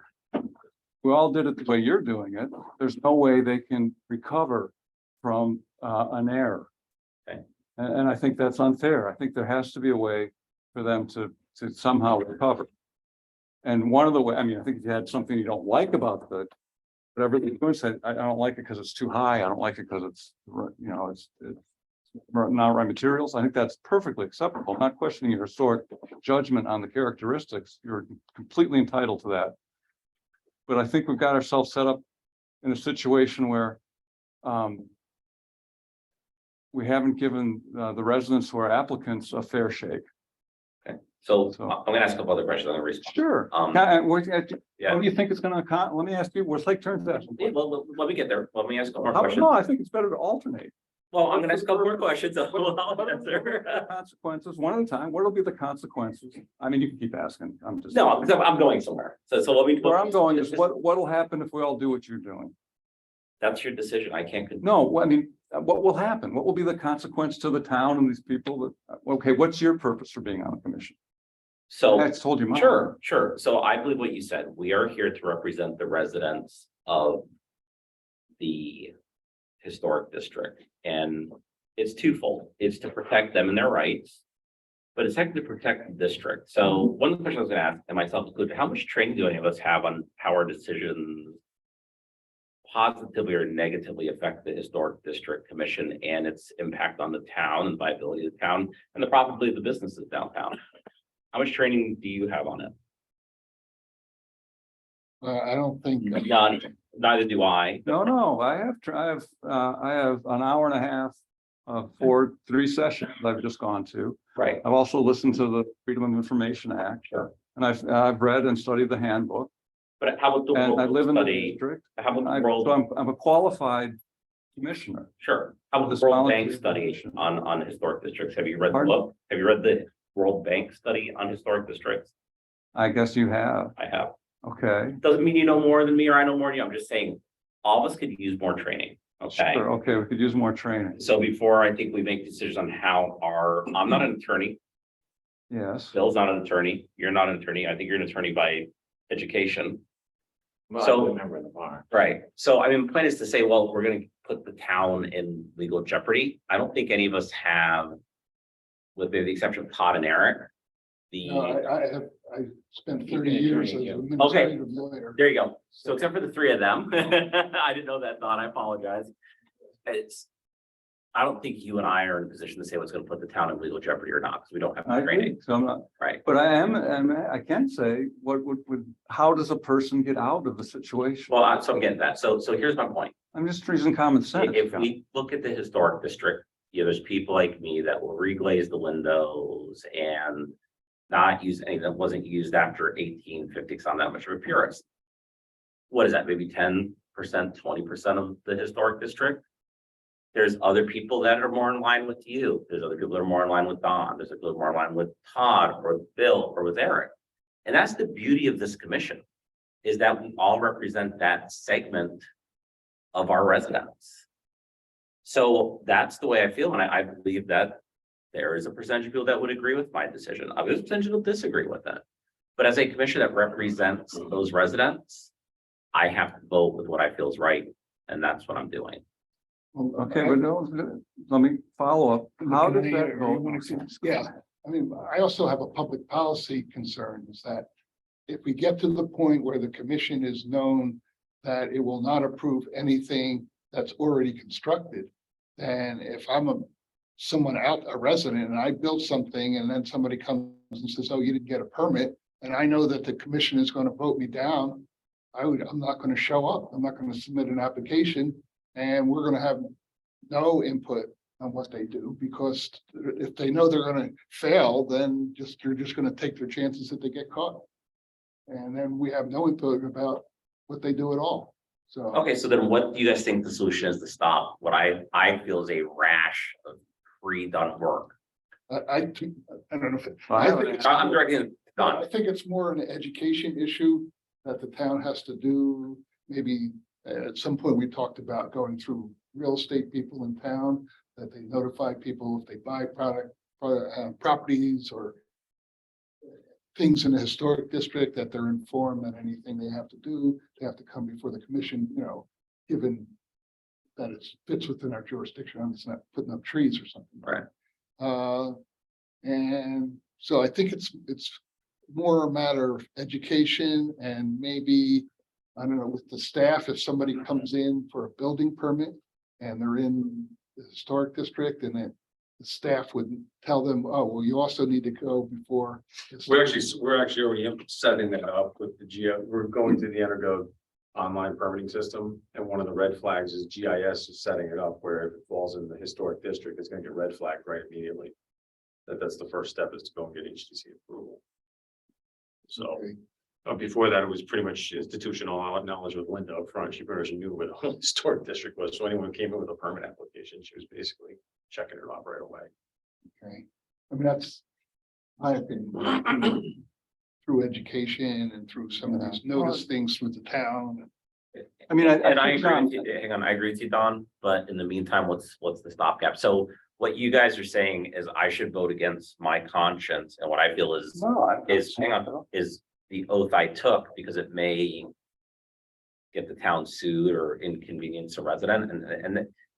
We all did it the way you're doing it. There's no way they can recover from an error. Okay. And I think that's unfair. I think there has to be a way for them to somehow recover. And one of the way, I mean, I think if you had something you don't like about the, whatever they're doing, say, I don't like it because it's too high. I don't like it because it's, it's not right materials. I think that's perfectly acceptable. I'm not questioning your historic judgment on the characteristics. You're completely entitled to that. But I think we've got ourselves set up in a situation where we haven't given the residents who are applicants a fair shake. So I'm gonna ask a couple other questions on the response. Sure. Yeah. What do you think it's gonna, let me ask you, we'll take turns to ask. Yeah, well, let me get there. Let me ask a couple more No, questions. I think it's better to alternate. Well, I'm gonna ask a couple more questions. I'll What are answer. the consequences, one at a time, what will be the consequences? I mean, you can keep asking, I'm just. No, because I'm going somewhere. So let me. Where I'm going is what'll happen if we all do what you're doing? That's your decision. I can't. No, I mean, what will happen? What will be the consequence to the town and these people that, okay, what's your purpose for being on the commission? So. I told you mine. Sure. So I believe what you said. We are here to represent the residents of the historic district. And it's twofold. It's to protect them and their rights, but it's actually to protect the district. So one of the questions I was gonna ask, and myself included, how much training do any of us have on how our decisions positively or negatively affect the historic district commission and its impact on the town and viability of the town and the profitability of the businesses downtown? How much training do you have on it? I don't think. None, neither do I. No, I have an hour and a half for 3 sessions I've just gone to. Right. I've also listened to the Freedom of Information Act. Sure. And I've read and studied the handbook, But how about the and I world live in the study? district. How about the So world? I'm a qualified commissioner. Sure. How about This the World voluntary Bank study commission. on historic districts? Have you read the Pardon? book? Have you read the World Bank study on historic districts? I guess you have. I have. Okay. Doesn't mean you know more than me or I know more than you. I'm just saying, all of us could use more training. Okay. Sure. Okay, we could use more training. So before I think we make decisions on how I'm not an attorney. Yes. Bill's not an attorney. You're not an attorney. I think you're an attorney by education. Well, So- I remember in the bar. Right. So I mean, plan is to say, well, we're gonna put the town in legal jeopardy. I don't think any of us have, with the exception of Todd and Eric. I spent 30 years as an administrative lawyer. There you go. So except for the 3 of them, I didn't know that, Todd. I apologize. I don't think you and I are in a position to say what's gonna put the town in legal jeopardy or not, because we don't have I the training. agree. So I'm not, Right. but I am, and I can say, what would, how does a person get out of the situation? Well, so I'm getting that. So here's my point. I'm just using common sense. If we look at the historic district, there's people like me that will reglaze the windows and not use anything that wasn't used after 1850, because I'm that much of a purist. What is that? Maybe 10%, 20% of the historic district? There's other people that are more in line with you. There's other people that are more in line with Don. There's other people that are more in line with Todd or with Bill or with Eric. And that's the beauty of this commission, is that we all represent that segment of our residents. So that's the way I feel. And I believe that There is a percentage of people that would agree with my decision. Others percentage will disagree with it. But as a commissioner that represents those residents, I have to vote with what I feel is right, and that's what I'm doing. Okay, but no, let me follow up. How does that go? Yeah, I mean, I also have a public policy concern is that if we get to the point where the commission is known that it will not approve anything that's already constructed, then if I'm someone out, a resident, and I build something and then somebody comes and says, oh, you didn't get a permit, and I know that the commission is going to vote me down, I'm not going to show up. I'm not going to submit an application, and we're going to have no input on what they do, because if they know they're going to fail, then they're just going to take their chances that they get caught. And then we have no input about what they do at all. So. Okay, so then what do you guys think the solution is to stop what I feel is a rash of pre-done work? I don't know if. I'm directing it to I Don. think it's more an education issue that the town has to do. Maybe at some point we talked about going through real estate people in town, that they notify people if they buy properties or things in the historic district, that they're informed that anything they have to do, they have to come before the commission, given that it fits within our jurisdiction. It's not putting up trees or something. Right. And so I think it's more a matter of education, and maybe, I don't know, with the staff, if somebody comes in for a building permit and they're in the historic district, and then the staff would tell them, oh, well, you also need to go before. We're actually already setting that up with the we're going to the Energo online permitting system. And one of the red flags is GIS is setting it up where if it falls in the historic district, it's going to get red flagged right immediately. That's the first step, is to go and get HTC approval. So before that, it was pretty much institutional knowledge with Linda up front. She pretty much knew where the whole historic district was. So anyone who came in with a permit application, she was basically checking it off right away. Okay, I mean, that's my opinion. Through education and through some of these notice things through the town. I mean, And I think, agree with you, hang on, I agree with you, Don, but in the meantime, what's the stopgap? So what you guys are saying is I should vote against my conscience, and what I feel is hang on, is the oath I took, because it may get the town sued or inconvenience a resident,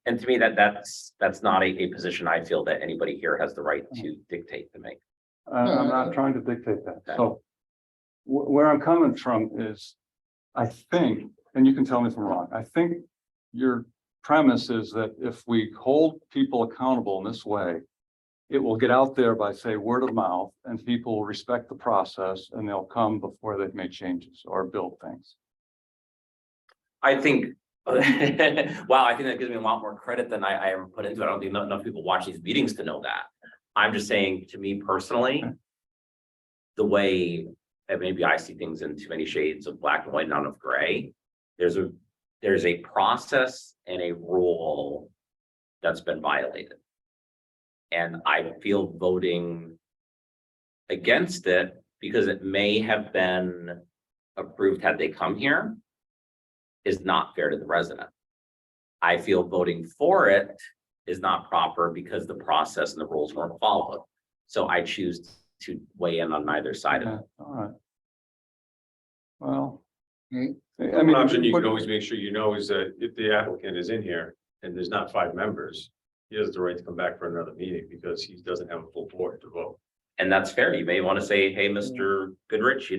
and to me, that's not a position I feel that anybody here has the right to dictate to me. I'm not trying to dictate that. So where I'm coming from is, I think, and you can tell me if I'm wrong, I think your premise is that if we hold people accountable in this way, it will get out there by, say, word of mouth, and people will respect the process and they'll come before they've made changes or build things. I think, wow, I think that gives me a lot more credit than I ever put into it. I don't think enough people watch these meetings to know that. I'm just saying, to me personally, the way that maybe I see things in too many shades of black and white, none of gray, there's a process and a rule that's been violated. And I feel voting against it because it may have been approved had they come here is not fair to the resident. I feel voting for it is not proper because the process and the rules weren't followed. So I choose to weigh in on neither side of it. All right. Well, Okay. I mean, One option you can always make sure you know is that if the applicant is in here and there's not 5 members, he has the right to come back for another meeting because he doesn't have a full board to vote. And that's fair. You may want to say, hey, Mr. Goodrich,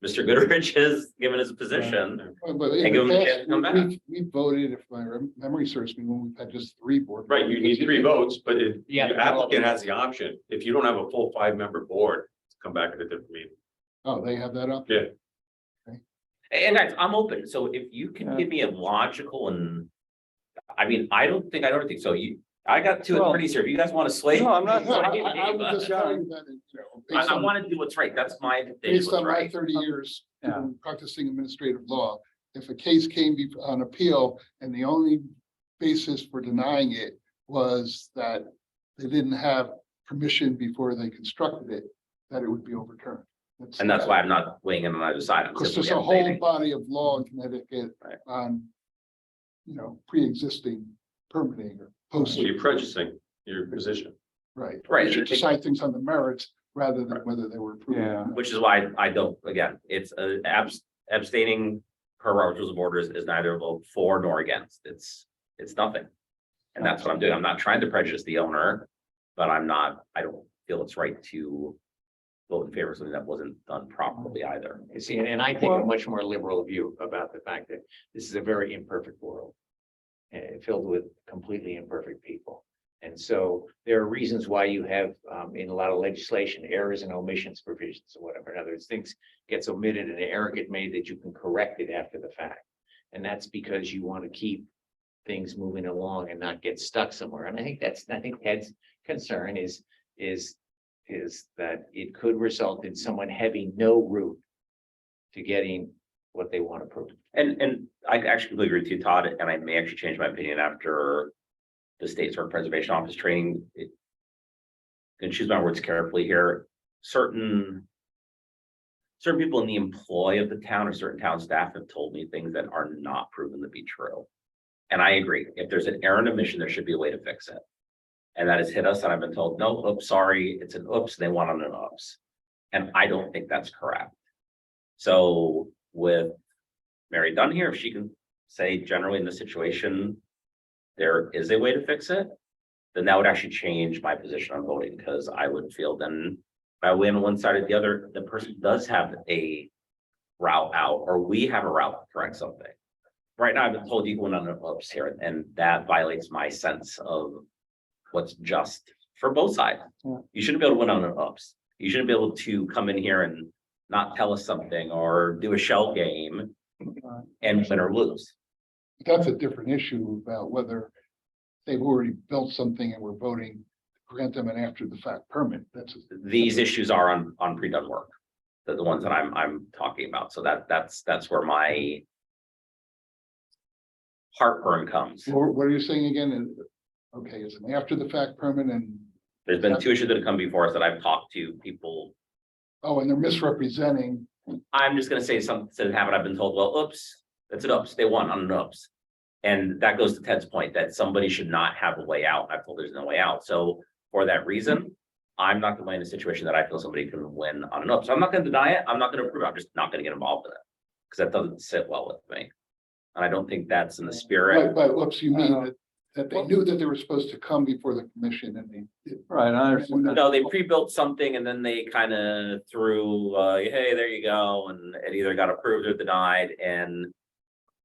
Mr. Goodrich has given his position. But And in give them the a past, chance to come back. we voted, if my memory serves me, when we've had just 3 board. Right, you need 3 votes, but if the Yeah. applicant has the option, if you don't have a full 5-member board, come back at a different meeting. Oh, they have that up? Yeah. And guys, I'm open. So if you can give me a logical and, I mean, I don't think so. I got 2 attorneys here. If you guys want to sway. No, I'm not- No, I would just tell you that, based I on- want to do what's right. That's my. thing, Based what's on my right. 30 years Yeah. practicing administrative law, if a case came on appeal and the only basis for denying it was that they didn't have permission before they constructed it, that it would be overturned. And that's why I'm not weighing in on either side. I'm Because there's simply a whole updating. body of law in Connecticut Right. on, pre-existing permitting or post. So you're prejudicing your position. Right. Right. We should decide things on the merits rather than whether they were approved. Yeah. Which is why I don't, again, it's abstaining per Robert's Rules of Orders is neither a vote for nor against. It's nothing. And that's what I'm doing. I'm not trying to prejudice the owner, but I don't feel it's right to vote in favor of something that wasn't done properly either. You see, and I take a much more liberal view about the fact that this is a very imperfect world. Filled with completely imperfect people. And so there are reasons why you have in a lot of legislation, errors and omissions provisions or whatever. In other words, things gets omitted and an error get made that you can correct it after the fact. And that's because you want to keep things moving along and not get stuck somewhere. And I think Ted's concern is that it could result in someone having no route to getting what they want to prove. And I actually completely agree with you, Todd, and I may actually change my opinion after the State Historic Preservation Office training. And choose my words carefully here. Certain people in the employ of the town or certain town staff have told me things that are not proven to be true. And I agree, if there's an error and omission, there should be a way to fix it. And that has hit us, and I've been told, no, oops, sorry, it's an oops, they want on an oops. And I don't think that's correct. So with Mary Dunn here, if she can say generally in this situation, there is a way to fix it, then that would actually change my position on voting, because I would feel then if I win on one side or the other, the person does have a route out, or we have a route to correct something. Right now, I've been told you can win on an oops here, and that violates my sense of what's just for both sides. Yeah. You shouldn't be able to win on an oops. You shouldn't be able to come in here and not tell us something or do a shell game and win or lose. That's a different issue about whether they've already built something and we're voting to grant them an after the fact permit. These issues are on pre-done work. The ones that I'm talking about. So that's where my heartburn comes. What are you saying again? Okay, it's an after the fact permit and, There's been two issues that have come before us that I've talked to people. oh, and they're misrepresenting. I'm just gonna say something happened. I've been told, well, oops, that's an oops. They won on an oops. And that goes to Ted's point that somebody should not have a way out. I've told there's no way out. So for that reason, I'm not gonna be in a situation that I feel somebody can win on an oops. So I'm not gonna deny it. I'm not gonna approve it. I'm just not gonna get involved in it. Because that doesn't sit well with me. And I don't think that's in the spirit. But whoops, you mean that they knew that they were supposed to come before the commission and they did. Right, I understand. No, they pre-built something and then they kind of threw, hey, there you go, and it either got approved or denied, and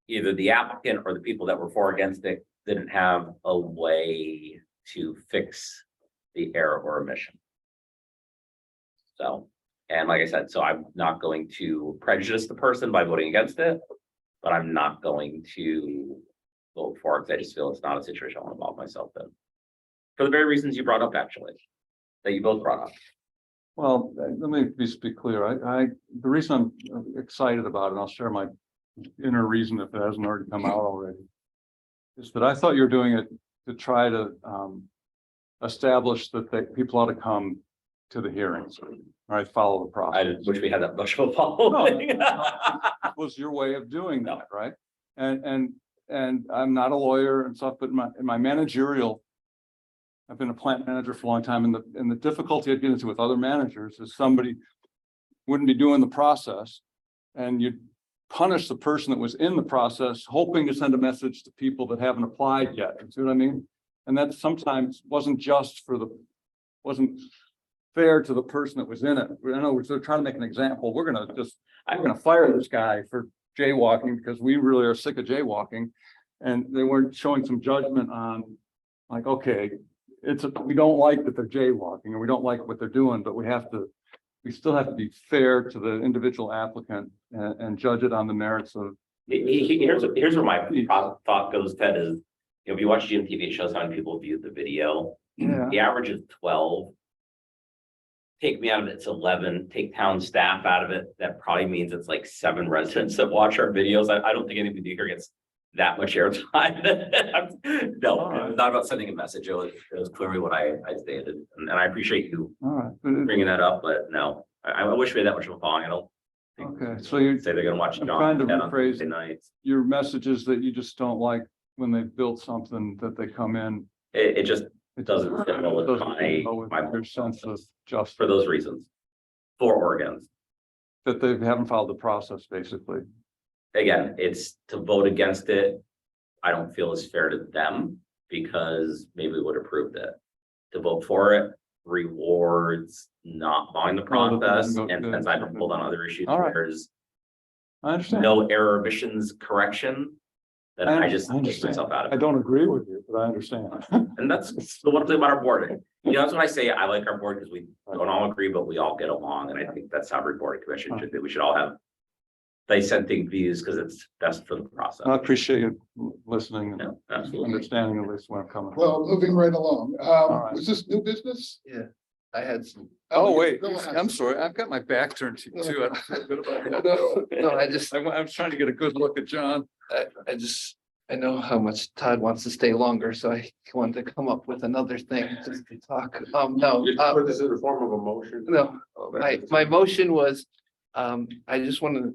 either the applicant or the people that were for or against it didn't have a way to fix the error or omission. So, and like I said, so I'm not going to prejudice the person by voting against it, but I'm not going to vote for it, because I just feel it's not a situation I want to involve myself in. For the very reasons you brought up, actually, that you both brought up. Well, let me just be clear. The reason I'm excited about it, and I'll share my inner reason if it hasn't already come out already, is that I thought you were doing it to try to establish that people ought to come to the hearings, right? Follow the I process. wish we had that much of a follow. Was your way of doing that, right? And I'm not a lawyer and stuff, but in my managerial, I've been a plant manager for a long time, and the difficulty I get into with other managers is somebody wouldn't be doing the process, and you'd punish the person that was in the process, hoping to send a message to people that haven't applied yet. You see what I mean? And that sometimes wasn't fair to the person that was in it. In other words, they're trying to make an example. We're gonna fire this guy for jaywalking because we really are sick of jaywalking. And they weren't showing some judgment on, like, okay, we don't like that they're jaywalking, and we don't like what they're doing, but we still have to be fair to the individual applicant and judge it on the merits of. Here's where my thought goes, Ted, is, if you watch GMTV, it shows how many people viewed the video. Yeah. The average is 12. Take me out of it, it's 11. Take town staff out of it, that probably means it's like 7 residents that watch our videos. I don't think anybody here gets that much airtime. No, it's not about sending a message. It was clearly what I stated, and I appreciate you All right. But bringing that up, but no, I wish we had that much of a following. I don't okay, so you say they're gonna watch I'm John trying to Ted on rephrase Tuesday nights. your message is that you just don't like when they build something that they come in. It just It doesn't fit well with doesn't go with my your sense of justice, for those reasons. For or against. that they haven't followed the process, basically. Again, it's to vote against it. I don't feel is fair to them because maybe we would have approved it. To vote for it rewards not following the Well, process, then and go- since I've been pulled on other issues, All right. there's I understand. no error omissions correction. Then I just I take understand. myself out of I it. don't agree with you, but I understand. And that's the one thing about our board. You know, that's what I say. I like our board because we don't all agree, but we all get along. And I think that's how every board and commission should be. We should all have dissenting views because it's best for the process. I appreciate you listening and Yeah, absolutely. understanding at least where I'm coming from. Well, moving right along, right. was this new business? Yeah, I had some. Oh, wait, Go ahead. I'm sorry. I've got my back turned to you too. I don't feel good about that. No, I just, I'm trying to get a good look at John. I know how much Todd wants to stay longer, so I wanted to come up with another thing just to talk. No, You put this in the form of a motion. no, my motion was, I just wanted.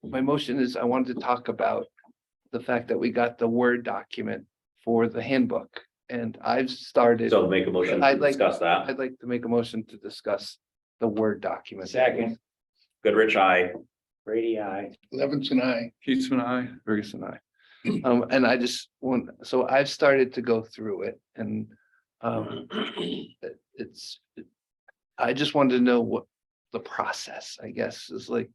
My motion is I wanted to talk about the fact that we got the Word document for the handbook. And I've started, So make a motion to I'd like- discuss that. I'd like to make a motion to discuss the Word document. Second, Goodrich, aye. Brady, I. Levinson, I. Keatsman, I. Ferguson, I. And I just want, so I've started to go through it and, it's, I just wanted to know what the process, I guess, is like.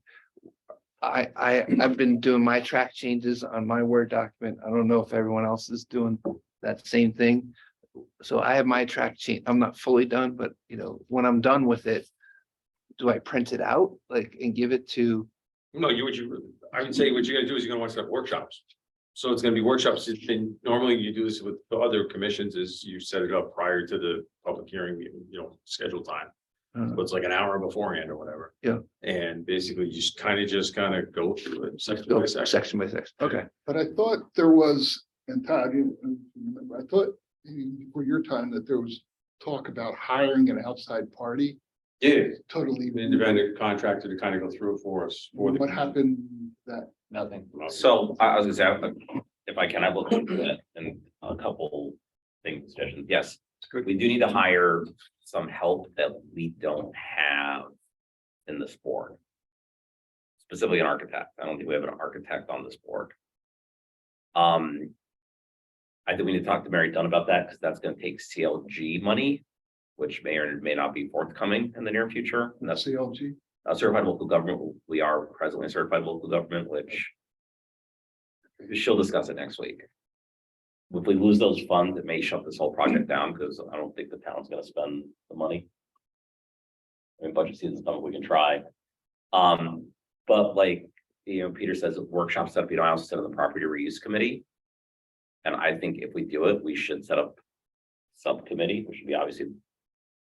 I've been doing my track changes on my Word document. I don't know if everyone else is doing that same thing. So I have my track change. I'm not fully done, but you know, when I'm done with it, do I print it out like and give it to? No, I would say what you're gonna do is you're gonna want to set up workshops. So it's gonna be workshops, and normally you do this with the other commissions is you set it up prior to the public hearing, you know, scheduled time. So it's like an hour beforehand or whatever. Yeah. And basically you just kind of go through it section Go by section. section by section. Okay. But I thought there was, and Todd, you remember, I thought before your time that there was talk about hiring an outside party. Yeah, Totally. an independent contractor to kind of go through it for us. What happened that, Nothing. So I was gonna say, if I can, I will look at it and a couple things, suggestions. Yes, we do need to hire some help that we don't have in this board. Specifically an architect. I don't think we have an architect on this board. I think we need to talk to Mary Dunn about that because that's gonna take CLG money, which may or may not be forthcoming in the near future. And that's CLG? certified local government. We are presently a certified local government, which she'll discuss it next week. If we lose those funds, it may shut this whole project down because I don't think the town's gonna spend the money. I mean, budget season's done, we can try. But like, you know, Peter says workshop stuff, you know, I also sit on the property reuse committee. And I think if we do it, we should set up subcommittee, which should be obviously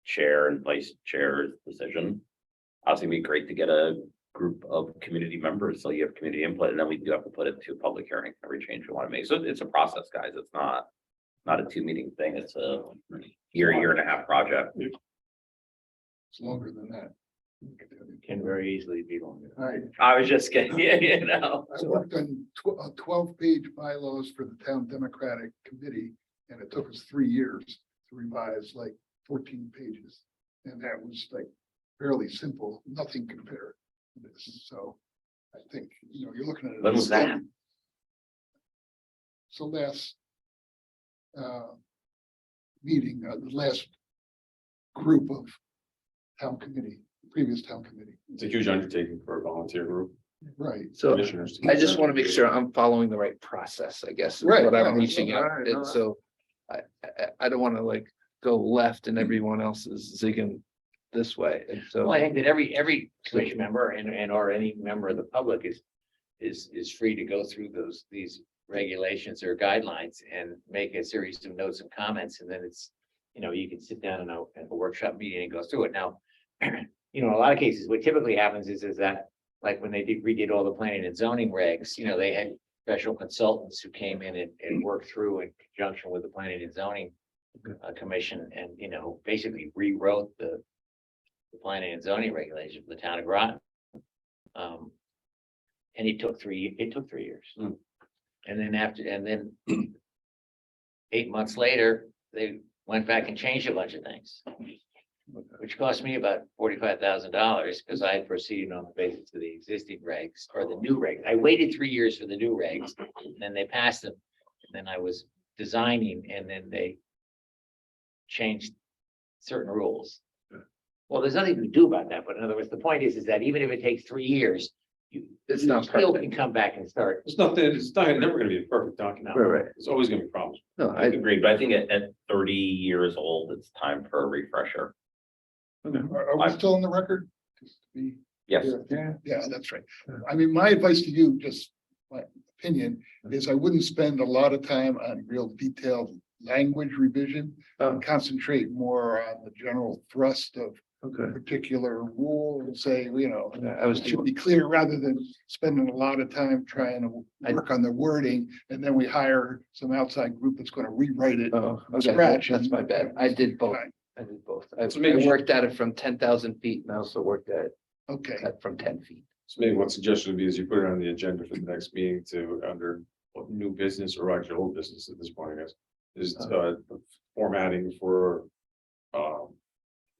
chair and vice chair's decision. Obviously, it'd be great to get a group of community members, so you have community input, and then we do have to put it to public hearing, every change we want to make. So it's a process, guys. It's not a 2-meeting thing. It's a year and a half project. It's longer than that. Can very easily be longer. All right, I was just kidding, you know. I worked on 12-page bylaws for the town Democratic Committee, and it took us 3 years to revise like 14 pages. And that was like fairly simple, nothing compared to this, so I think, you know, you're looking at it. When was that? So last meeting, the last group of town committee, previous town committee, It's a huge undertaking for a volunteer group, right? So commissioners. I just want to make sure I'm following the right process, I guess, is Right, what I'm yeah, reaching all at. right, And so I don't want to like go left and everyone else is zigging this way. And so. Well, I think that every commission member and or any member of the public is free to go through these regulations or guidelines and make a series of notes and comments, and then it's, you know, you can sit down in a workshop meeting and go through it. Now, you know, in a lot of cases, what typically happens is that, like when they redid all the planning and zoning regs, you know, they had professional consultants who came in and worked through in conjunction with the planning and zoning commission, and, you know, basically rewrote the planning and zoning regulation for the town of Groton. And it took 3 years. And then 8 months later, they went back and changed a bunch of things. Which cost me about $45,000 because I had proceeded on the basis of the existing regs or the new regs. I waited 3 years for the new regs, and then they passed them. And then I was designing and then they changed certain rules. Well, there's nothing to do about that, but in other words, the point is that even if it takes 3 years, It's you not still perfect. can come back and start. It's nothing, it's not, never gonna be a perfect document. Right. There's always gonna be problems. No, I agree, but I think at 30 years old, it's time for a refresher. Are we still on the record? Just to be Yes. clear. Yeah, that's right. I mean, my advice to you, just my opinion, is I wouldn't spend a lot of time on real detailed language revision. And concentrate more on the general thrust of Okay. particular rule and say, you know, I was it should be clear rather than spending a lot of time trying to work on the wording. And then we hire some outside group that's going to rewrite it. Oh, from okay, scratch. that's my bad. I did both. Fine. I did both. So maybe- I worked at it from 10,000 feet and I also worked at Okay, it from 10 feet. So maybe one suggestion would be is you put it on the agenda for the next meeting to under new business or actually old business at this point, I guess. Is formatting for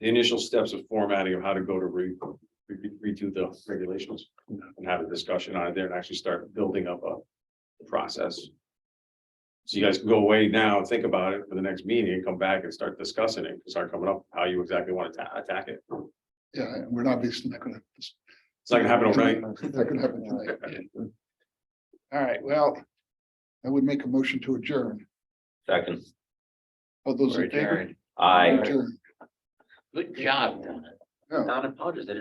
the initial steps of formatting of how to go to redo the regulations. And have a discussion on it there and actually start building up a process. So you guys can go away now and think about it for the next meeting and come back and start discussing it, start coming up how you exactly want to attack it. yeah, and we're obviously not gonna. It's not gonna happen overnight. It's not gonna happen tonight. All right, well, I would make a motion to adjourn. Second, All those Or in favor? adjourned. I. Adjourn. Good job, Donna. No. Don apologized.